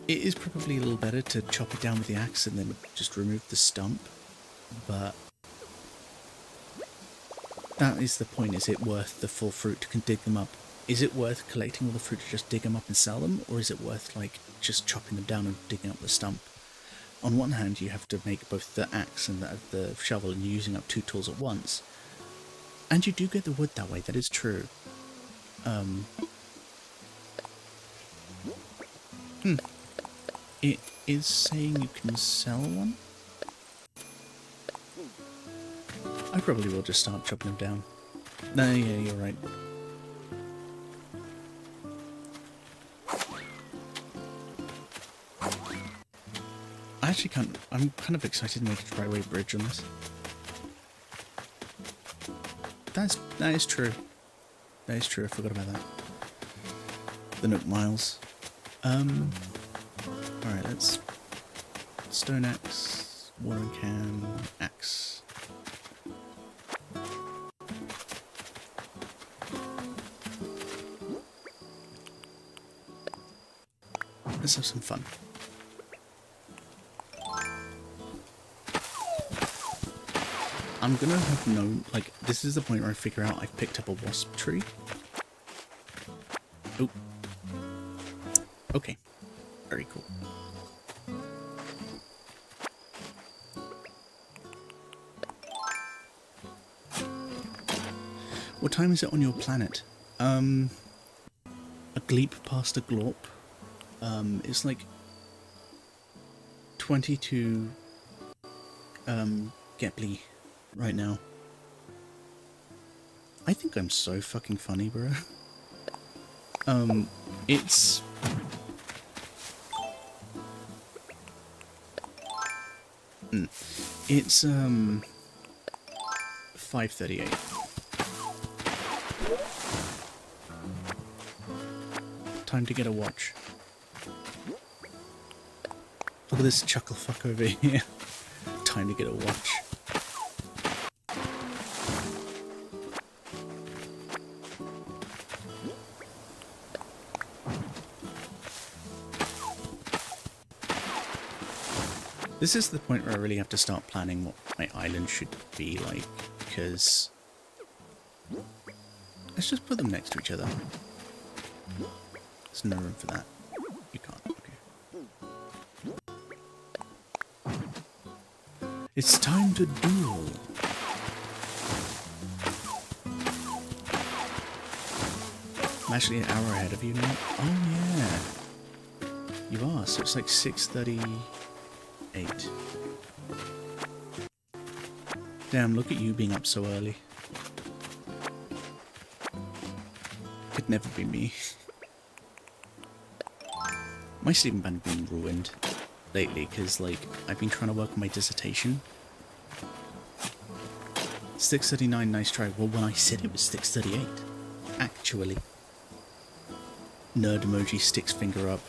It is probably a little better to chop it down with the axe and then just remove the stump, but that is the point. Is it worth the full fruit to dig them up? Is it worth collecting all the fruit to just dig them up and sell them, or is it worth like just chopping them down and digging up the stump? On one hand, you have to make both the axe and the shovel, and you're using up two tools at once. And you do get the wood that way, that is true. It is saying you can sell one? I probably will just start chopping them down. No, yeah, you're right. I actually can't. I'm kind of excited to make a driveway bridge on this. That is true. That is true. I forgot about that. The Nook Miles. Alright, let's stone axe, watering can, axe. Let's have some fun. I'm gonna have known, like, this is the point where I figure out I've picked up a wasp tree. Oh. Okay. Very cool. What time is it on your planet? A gleep past a glorp. It's like 22 Gepli right now. I think I'm so fucking funny, bro. It's it's 5:38. Time to get a watch. Look at this chuckle fuck over here. Time to get a watch. This is the point where I really have to start planning what my island should be like, because let's just put them next to each other. There's no room for that. You can't, okay. It's time to duel. I'm actually an hour ahead of you now. Oh yeah. You are, so it's like 6:38. Damn, look at you being up so early. Could never be me. My sleeping pattern's been ruined lately because, like, I've been trying to work on my dissertation. 6:39, nice try. Well, when I said it was 6:38, actually. Nerd emoji, sticks finger up.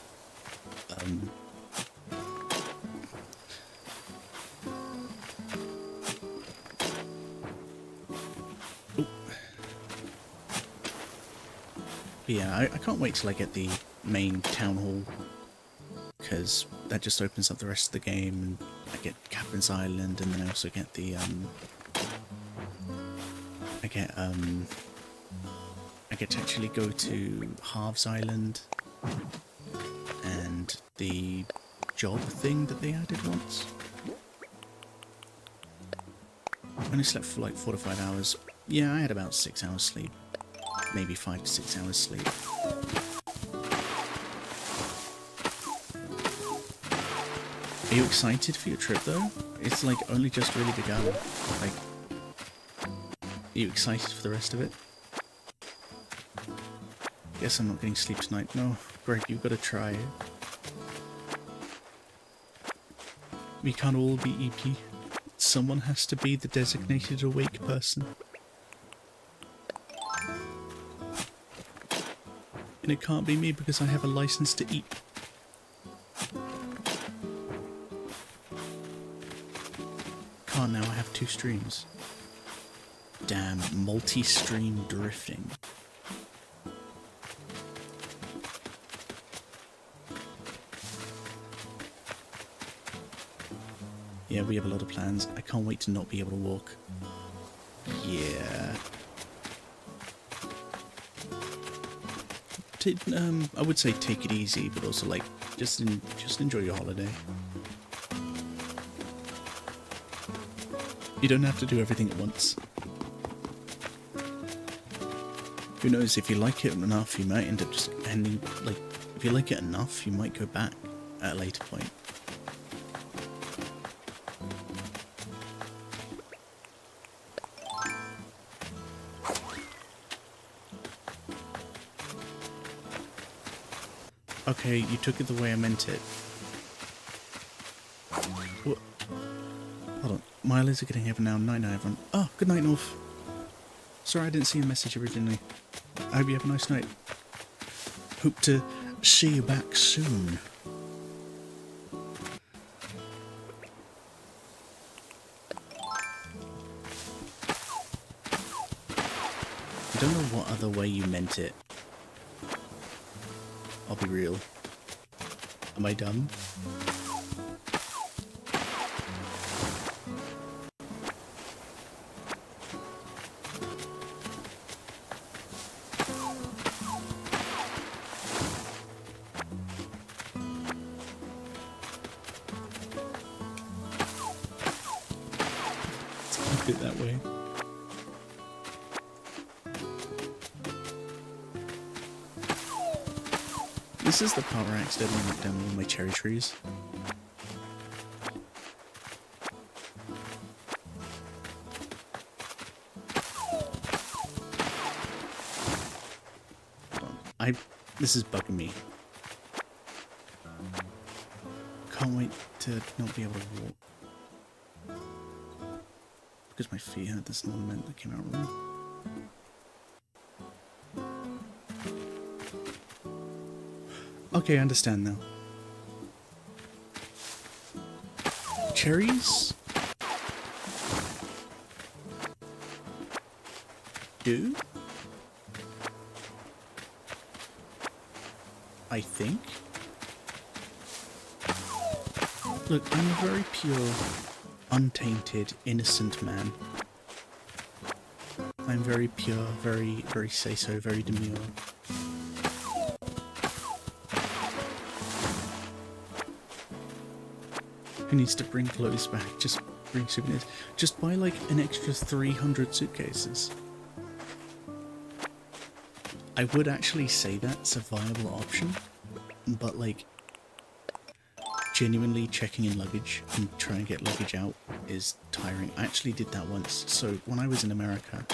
But yeah, I can't wait till I get the main town hall, because that just opens up the rest of the game, and I get Captain's Island, and then I also get the I get to actually go to Halves Island and the job thing that they added once. I only slept for like 4 to 5 hours. Yeah, I had about 6 hours sleep. Maybe 5 to 6 hours sleep. Are you excited for your trip though? It's like only just really begun. Like, are you excited for the rest of it? Guess I'm not getting sleep tonight. No, Greg, you've got to try it. We can't all be EP. Someone has to be the designated awake person. And it can't be me because I have a license to eat. Can't now, I have 2 streams. Damn, multi-stream drifting. Yeah, we have a lot of plans. I can't wait to not be able to walk. Yeah. I would say take it easy, but also like just enjoy your holiday. You don't have to do everything at once. Who knows, if you like it enough, you might end up just ending, like, if you like it enough, you might go back at a later point. Okay, you took it the way I meant it. What? Hold on. My eyelids are getting heavy now. Night night, everyone. Oh, good night, North. Sorry I didn't see your message originally. I hope you have a nice night. Hope to see you back soon. I don't know what other way you meant it. I'll be real. Am I dumb? Let's keep it that way. This is the part where I accidentally knocked down all my cherry trees. This is bugging me. Can't wait to not be able to walk. Because my feet hurt, that's not meant that came out wrong. Okay, I understand now. Cherries? Do? I think? Look, I'm a very pure, untainted, innocent man. I'm very pure, very say-so, very demure. Who needs to bring clothes back? Just bring souvenirs. Just buy like an extra 300 suitcases. I would actually say that's a viable option, but like, genuinely checking in luggage and trying to get luggage out is tiring. I actually did that once. So when I was in America,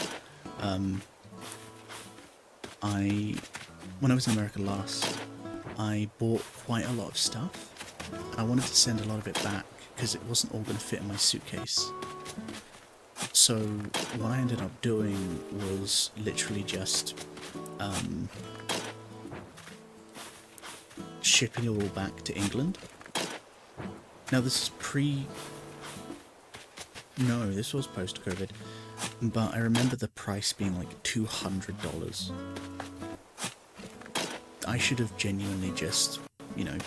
when I was in America last, I bought quite a lot of stuff. I wanted to send a lot of it back because it wasn't all going to fit in my suitcase. So what I ended up doing was literally just shipping it all back to England. Now this is no, this was post-COVID, but I remember the price being like $200. I should have genuinely just, you know,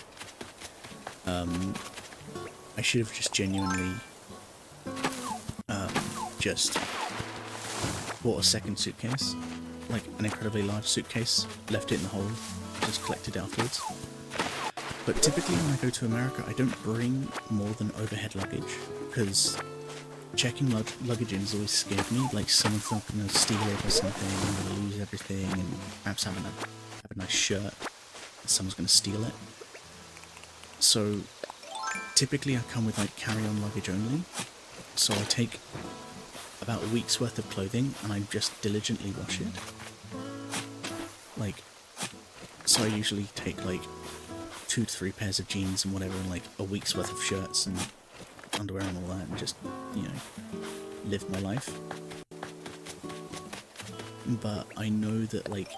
I should have just genuinely just bought a second suitcase, like an incredibly large suitcase, left it in the hold, just collected it afterwards. But typically when I go to America, I don't bring more than overhead luggage, because checking luggage in has always scared me, like someone's not going to steal it or something, I'm going to lose everything, and perhaps have a nice shirt, and someone's going to steal it. So typically I come with like carry-on luggage only, so I take about a week's worth of clothing and I just diligently wash it. Like, so I usually take like 2 to 3 pairs of jeans and whatever, and like a week's worth of shirts and underwear and all that, and just, you know, live my life. But I know that like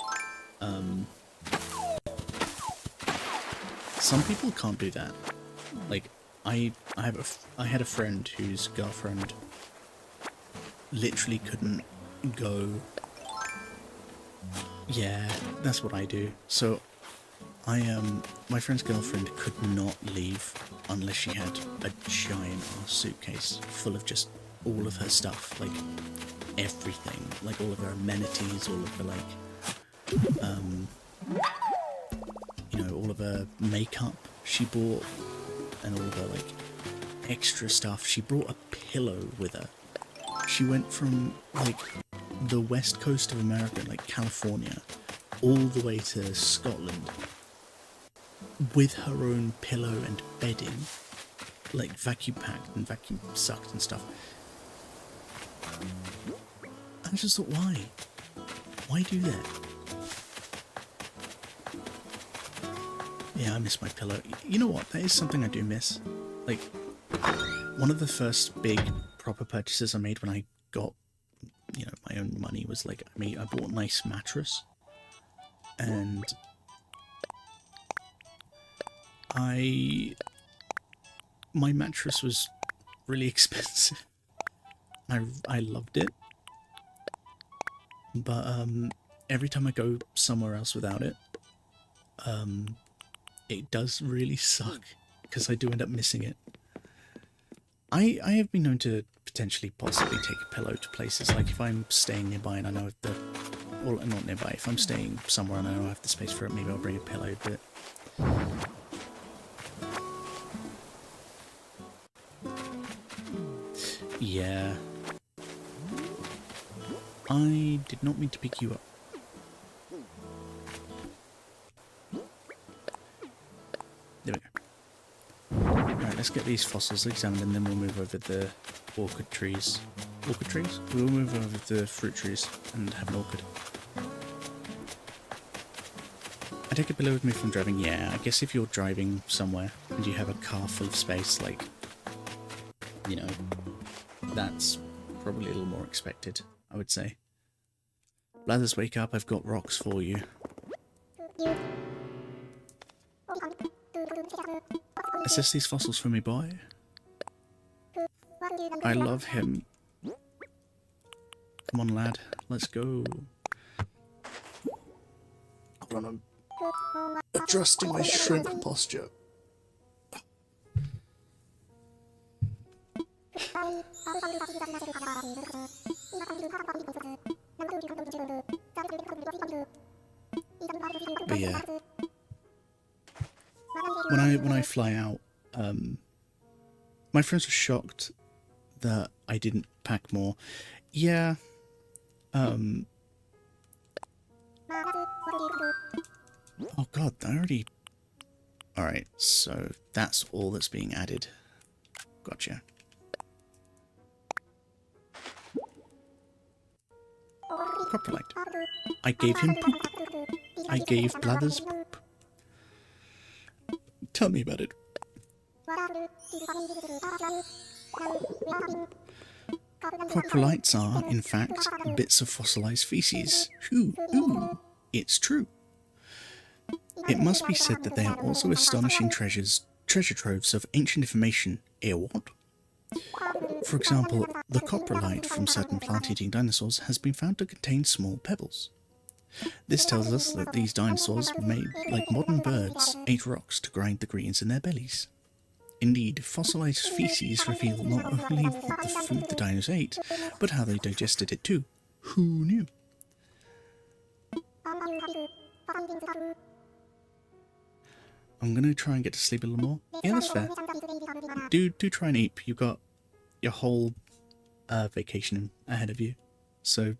some people can't do that. Like I had a friend whose girlfriend literally couldn't go. Yeah, that's what I do. So My friend's girlfriend could not leave unless she had a giant ass suitcase full of just all of her stuff, like everything, like all of her amenities, all of her all of her makeup she bought, and all of her like extra stuff. She brought a pillow with her. She went from like the west coast of America, like California, all the way to Scotland with her own pillow and bedding, like vacuum packed and vacuum sucked and stuff. I just thought, why? Why do that? Yeah, I miss my pillow. You know what? That is something I do miss. Like, one of the first big proper purchases I made when I got, my own money was like, I bought a nice mattress. And my mattress was really expensive. I loved it. But every time I go somewhere else without it, it does really suck, because I do end up missing it. I have been known to potentially possibly take a pillow to places, like if I'm staying nearby and I know well, not nearby, if I'm staying somewhere and I know I have the space for it, maybe I'll bring a pillow, but yeah. I did not mean to pick you up. There we go. Right, let's get these fossils examined and then we'll move over the orchid trees. Orchid trees? We'll move over the fruit trees and have an orchid. I take a pillow with me from driving? Yeah, I guess if you're driving somewhere and you have a car full of space, like, that's probably a little more expected, I would say. Blathers, wake up, I've got rocks for you. Assess these fossils for me, boy. I love him. Come on, lad, let's go. Hold on, I'm adjusting my shrimp posture. But yeah, when I fly out, my friends were shocked that I didn't pack more. Yeah, oh god, I already... Alright, so that's all that's being added. Gotcha. Coprolite. I gave him poop. I gave Blathers poop. Tell me about it. Coprolites are, in fact, bits of fossilized feces. Ooh, it's true. It must be said that they are also astonishing treasure troves of ancient information. What? For example, the coprolite from certain plant-eating dinosaurs has been found to contain small pebbles. This tells us that these dinosaurs, made like modern birds, ate rocks to grind the greens in their bellies. Indeed, fossilized feces reveal not only what the food the dinos ate, but how they digested it too. Who knew? I'm gonna try and get to sleep a little more. Yeah, that's fair. Do try and eat. You've got your whole vacation ahead of you, so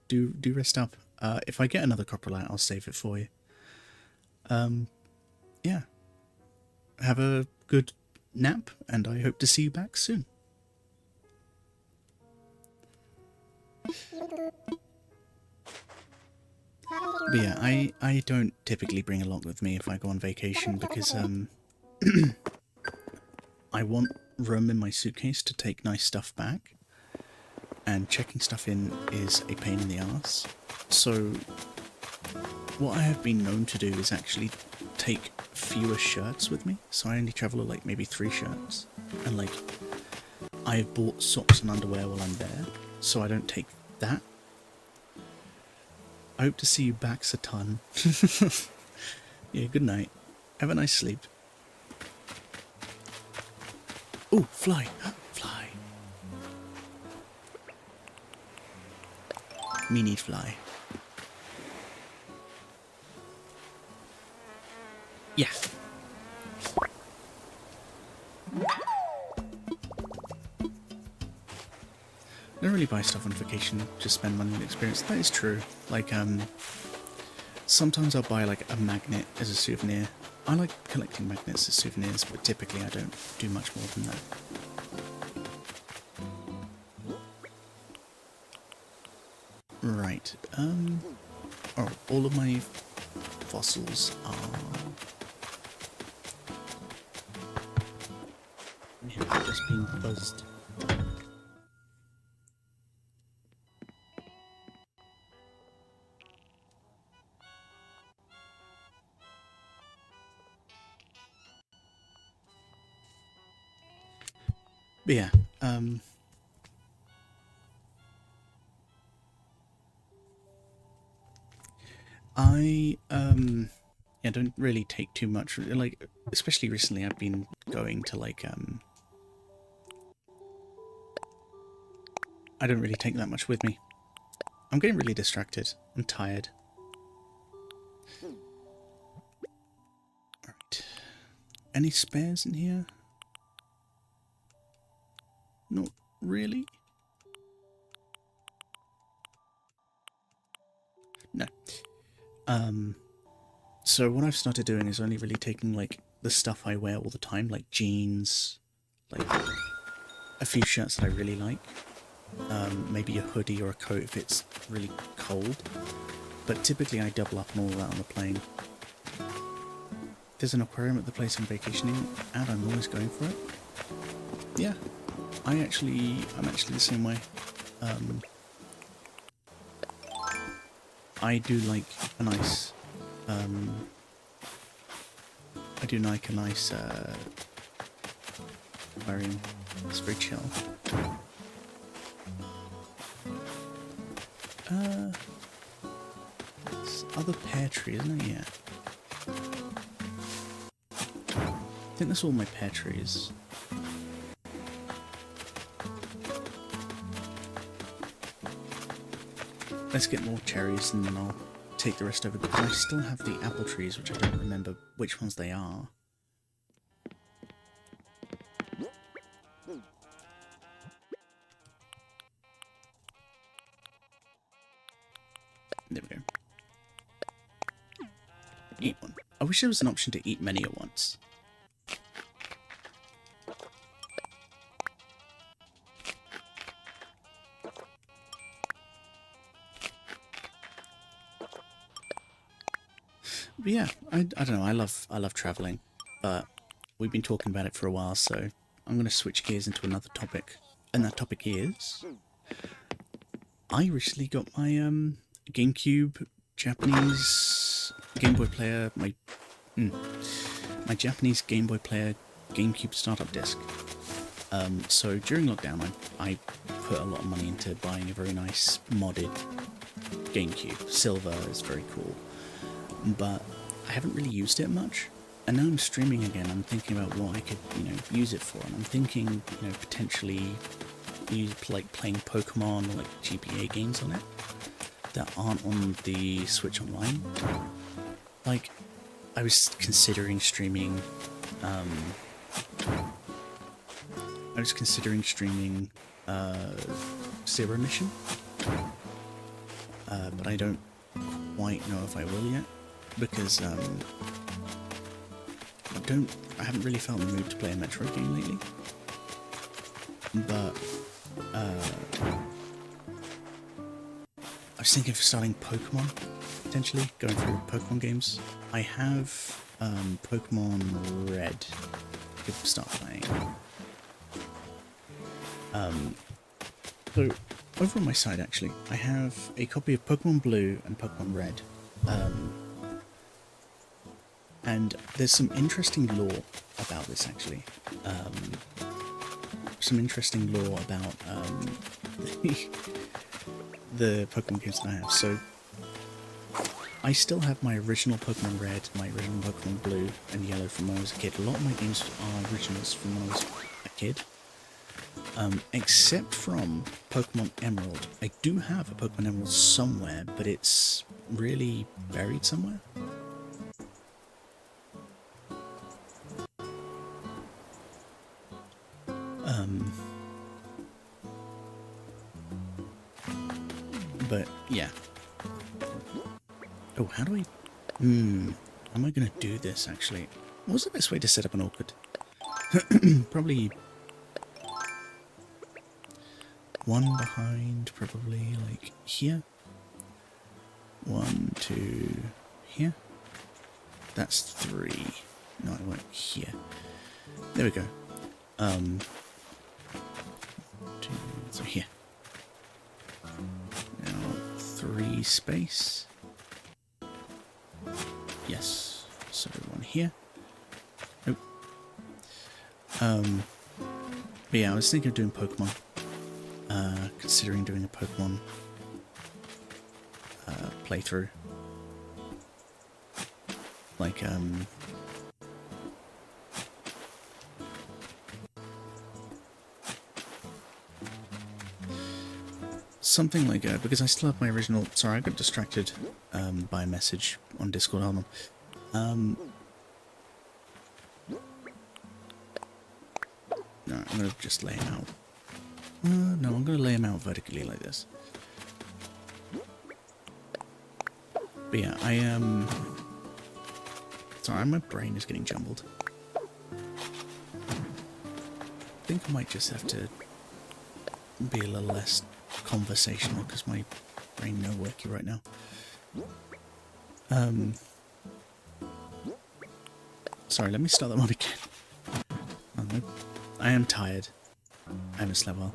do rest up. If I get another coprolite, I'll save it for you. Yeah. Have a good nap, and I hope to see you back soon. But yeah, I don't typically bring a lot with me if I go on vacation because I want room in my suitcase to take nice stuff back, and checking stuff in is a pain in the ass. So what I have been known to do is actually take fewer shirts with me, so I only travel with like maybe 3 shirts, and like I've bought socks and underwear while I'm there, so I don't take that. I hope to see you back a ton. Yeah, good night. Have a nice sleep. Oh, fly! Fly! Me need fly. Yeah. I don't really buy stuff on vacation, just spend money on experience. That is true. Like, sometimes I'll buy like a magnet as a souvenir. I like collecting magnets as souvenirs, but typically I don't do much more than that. Right, oh, all of my fossils are... have just been buzzed. But yeah, yeah, don't really take too much, like, especially recently I've been going to, like, I don't really take that much with me. I'm getting really distracted. I'm tired. Alright. Any spares in here? Not really. No. So what I've started doing is only really taking, like, the stuff I wear all the time, like jeans, like a few shirts that I really like, maybe a hoodie or a coat if it's really cold, but typically I double up on all that on the plane. There's an aquarium at the place I'm vacationing at, I'm always going for it. Yeah, I'm actually the same way. I do like a nice, aquarium. It's very chill. It's other pear tree, isn't it? Yeah. I think that's all my pear trees. Let's get more cherries and then I'll take the rest over, because I still have the apple trees, which I don't remember which ones they are. There we go. Eat one. I wish there was an option to eat many at once. But yeah, I don't know, I love travelling, but we've been talking about it for a while, so I'm going to switch gears into another topic, and that topic is... I recently got my GameCube Japanese Game Boy player, my Japanese Game Boy player GameCube startup disc. So during lockdown I put a lot of money into buying a very nice modded GameCube. Silver is very cool, but I haven't really used it much. And now I'm streaming again, I'm thinking about what I could, use it for, and I'm thinking, potentially use like playing Pokemon or like GBA games on it that aren't on the Switch Online. Like, I was considering streaming, Zero Mission, but I don't quite know if I will yet, because I haven't really felt in the mood to play a Metroid game lately. But I was thinking of starting Pokemon, potentially, going through Pokemon games. I have Pokemon Red I could start playing. So, over on my side actually, I have a copy of Pokemon Blue and Pokemon Red. And there's some interesting lore about this actually. Some interesting lore about the Pokemon games that I have. So, I still have my original Pokemon Red, my original Pokemon Blue and Yellow from when I was a kid. A lot of my games are originals from when I was a kid. Except from Pokemon Emerald. I do have a Pokemon Emerald somewhere, but it's really buried somewhere. But yeah. Oh, how do I... how am I going to do this, actually? What's the best way to set up an orchid? Probably... one behind, probably, like, here. 1, 2, here. That's 3. No, I went here. There we go. 2, so here. Now, 3 space. Yes. So, 1 here. Oh. But yeah, I was thinking of doing Pokemon. Considering doing a Pokemon playthrough. Like, something like, because I still have my original... Sorry, I got distracted by a message on Discord. Hold on. No, I'm going to just lay him out. No, I'm going to lay him out vertically like this. But yeah, I am... Sorry, my brain is getting jumbled. I think I might just have to be a little less conversational because my brain no worky right now. Sorry, let me start that one again. I am tired. I haven't slept well.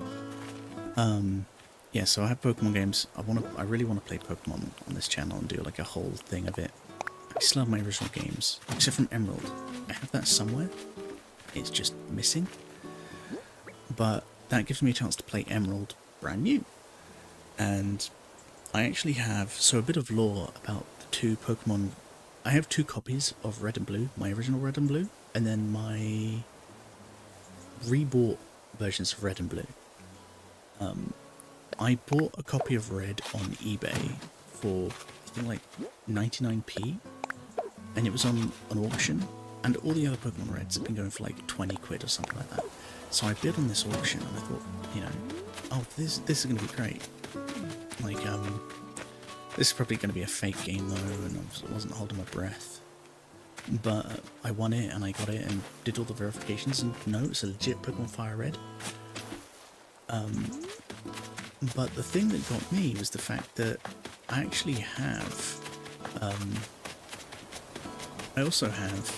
Yeah, so I have Pokemon games. I really want to play Pokemon on this channel and do like a whole thing of it. I still have my original games, except from Emerald. I have that somewhere. It's just missing. But that gives me a chance to play Emerald brand new. And I actually have, so a bit of lore about the 2 Pokemon. I have 2 copies of Red and Blue, my original Red and Blue, and then my rebought versions of Red and Blue. I bought a copy of Red on eBay for, I think, like 99p, and it was on an auction, and all the other Pokemon Reds have been going for like 20 quid or something like that. So I bid on this auction, and I thought, you know, oh, this is going to be great. Like, this is probably going to be a fake game though, and I wasn't holding my breath. But I won it, and I got it, and did all the verifications, and no, it's a legit Pokemon Fire Red. But the thing that got me was the fact that I actually have, I also have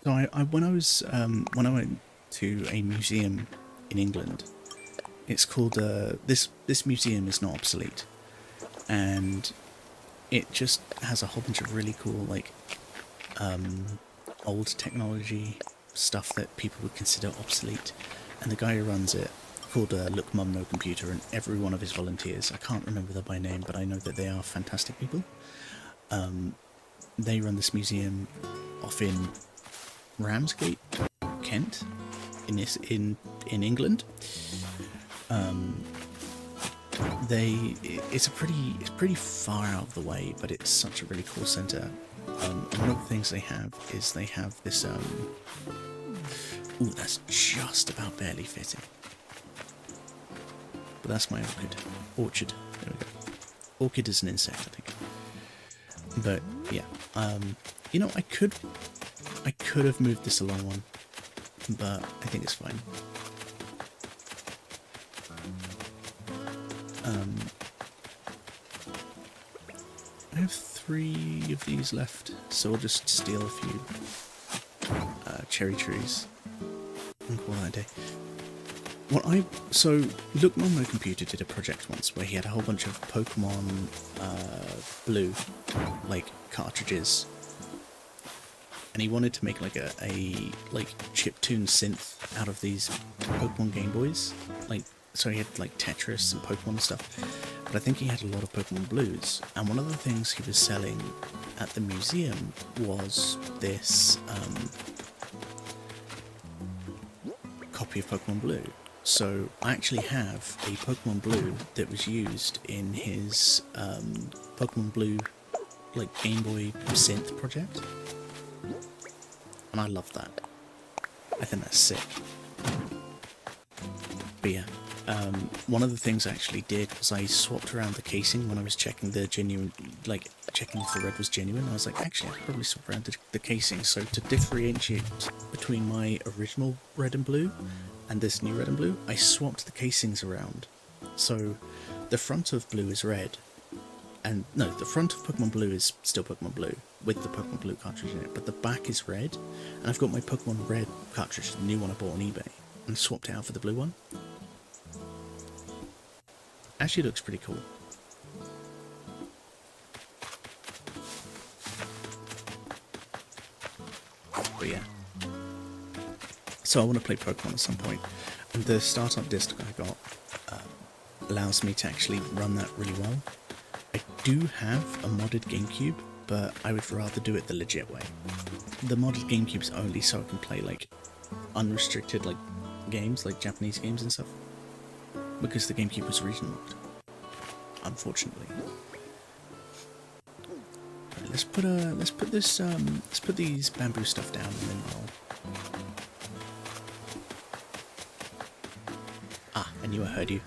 when I went to a museum in England, it's called, this museum is not obsolete, and it just has a whole bunch of really cool, like, old technology stuff that people would consider obsolete, and the guy who runs it, called Look Mum No Computer, and every one of his volunteers, I can't remember them by name, but I know that they are fantastic people. They run this museum off in Ramsgate, Kent, in England. It's pretty far out of the way, but it's such a really cool centre. And one of the things they have is they have this, ooh, that's just about barely fitting. But that's my orchid. There we go. Orchid is an insect, I think. But yeah, you know, I could have moved this along one, but I think it's fine. I have 3 of these left, so I'll just steal a few cherry trees and call that a day. So Look Mum No Computer did a project once where he had a whole bunch of Pokemon Blue, like, cartridges, and he wanted to make like a like chiptune synth out of these Pokemon Game Boys. Like, so he had like Tetris and Pokemon and stuff. But I think he had a lot of Pokemon Blues, and one of the things he was selling at the museum was this copy of Pokemon Blue. So I actually have a Pokemon Blue that was used in his Pokemon Blue like Game Boy synth project, and I love that. I think that's sick. But yeah, one of the things I actually did was I swapped around the casing when I was checking the genuine, like checking if the red was genuine. I was like, actually, I could probably swap around the casing. So to differentiate between my original red and blue and this new red and blue, I swapped the casings around. So the front of blue is red, and no, the front of Pokemon Blue is still Pokemon Blue with the Pokemon Blue cartridge in it, but the back is red, and I've got my Pokemon Red cartridge, the new one I bought on eBay, and swapped it out for the blue one. Actually looks pretty cool. But yeah. So I want to play Pokemon at some point, and the startup disc I got allows me to actually run that really well. I do have a modded GameCube, but I would rather do it the legit way. The modded GameCube's only so I can play like unrestricted like games, like Japanese games and stuff, because the GameCube was region locked, unfortunately. Right, let's put these bamboo stuff down, and then I knew I heard you.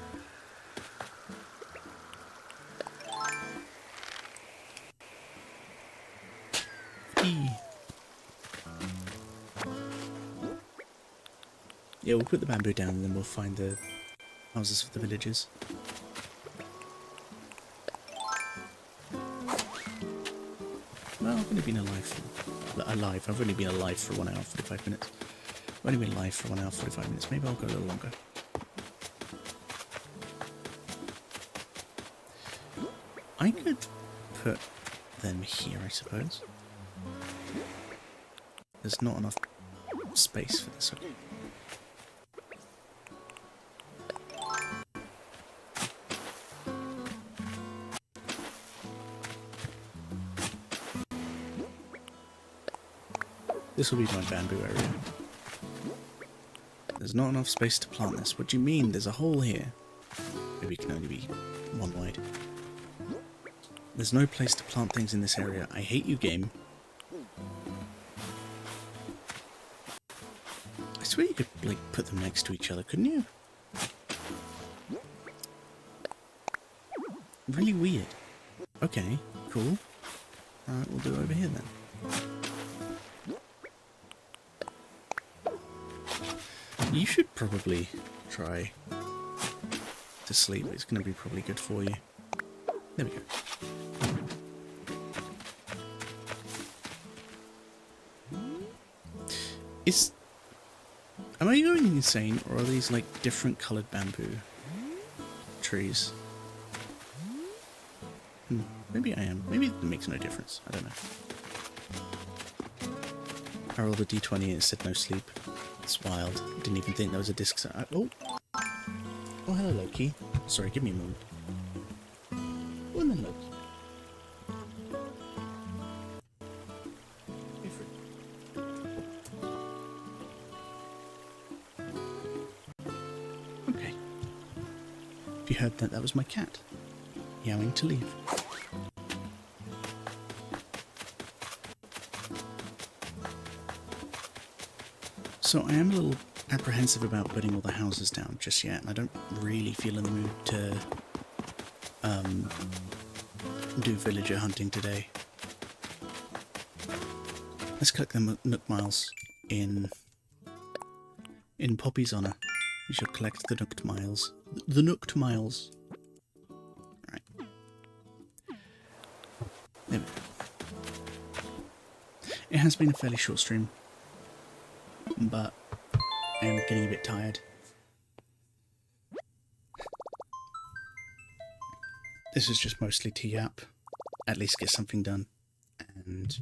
Yeah, we'll put the bamboo down and then we'll find the houses of the villagers. Well, I've only been alive. I've only been alive for 1 hour 45 minutes. I've only been alive for 1 hour 45 minutes. Maybe I'll go a little longer. I could put them here, I suppose. There's not enough space for this. Okay. This will be my bamboo area. There's not enough space to plant this. What do you mean? There's a hole here. Maybe it can only be one wide. There's no place to plant things in this area. I hate you, game. I swear you could, like, put them next to each other, couldn't you? Really weird. Okay, cool. Alright, we'll do it over here then. You should probably try to sleep. It's going to be probably good for you. There we go. Am I going insane, or are these like different coloured bamboo trees? Maybe I am. Maybe it makes no difference. I don't know. I rolled a d20 and it said no sleep. It's wild. Didn't even think there was a disc. Oh, hello, Loki. Sorry, give me a moment. Oh, and then Loki. Okay. If you heard that, that was my cat meowing to leave. So I am a little apprehensive about putting all the houses down just yet, and I don't really feel in the mood to do villager hunting today. Let's collect the Nook Miles in Poppy's honour. We shall collect the Nooked Miles. The Nooked Miles. Right. There we go. It has been a fairly short stream, but I am getting a bit tired. This is just mostly T-Yap. At least get something done. And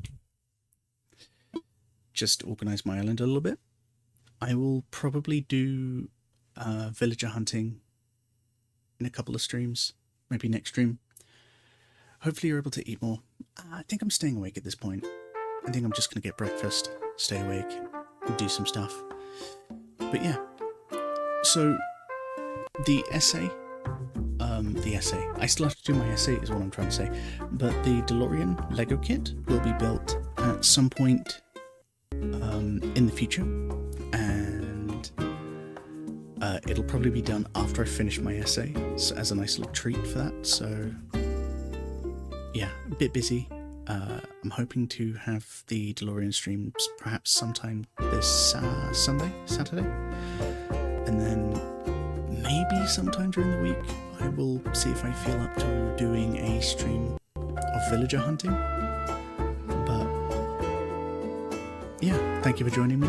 just organise my island a little bit. I will probably do villager hunting in a couple of streams, maybe next stream. Hopefully you're able to eat more. I think I'm staying awake at this point. I think I'm just going to get breakfast, stay awake, and do some stuff. But yeah, so the essay, I still have to do my essay is what I'm trying to say, but the DeLorean Lego kit will be built at some point in the future, and it'll probably be done after I finish my essay, so as a nice little treat for that. So yeah, a bit busy. I'm hoping to have the DeLorean streams perhaps sometime this Saturday, and then maybe sometime during the week I will see if I feel up to doing a stream of villager hunting. But yeah, thank you for joining me.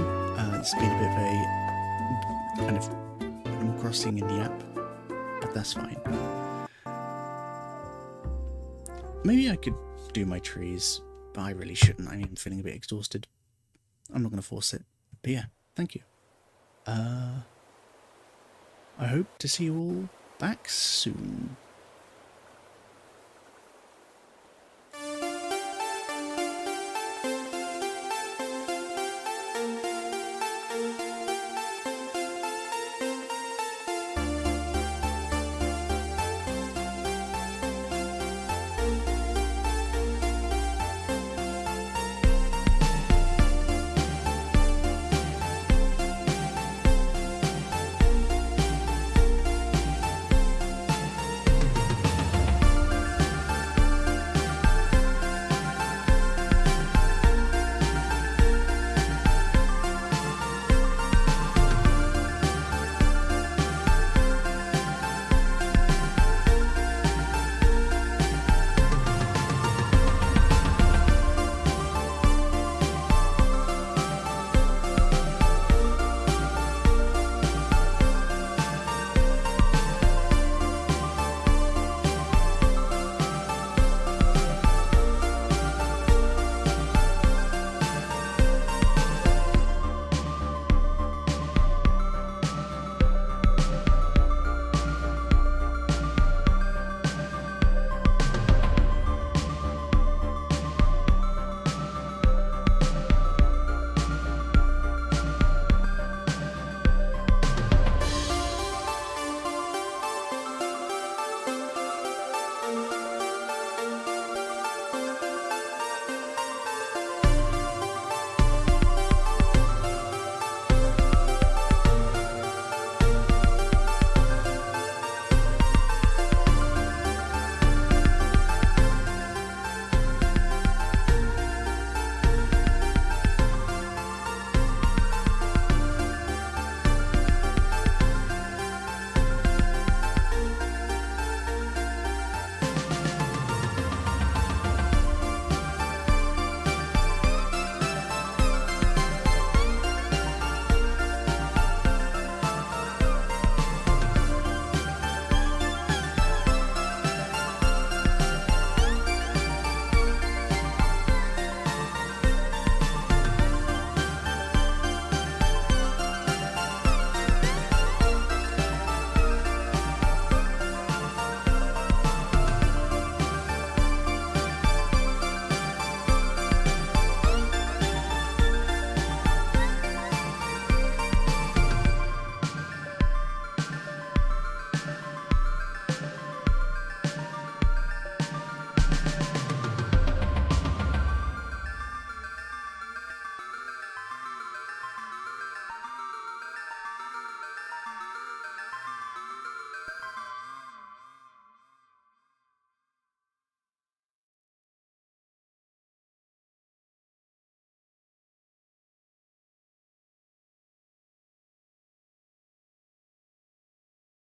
It's been a bit of a kind of Animal Crossing in the app, but that's fine. Maybe I could do my trees, but I really shouldn't. I mean, I'm feeling a bit exhausted. I'm not going to force it. But yeah, thank you. I hope to see you all back soon.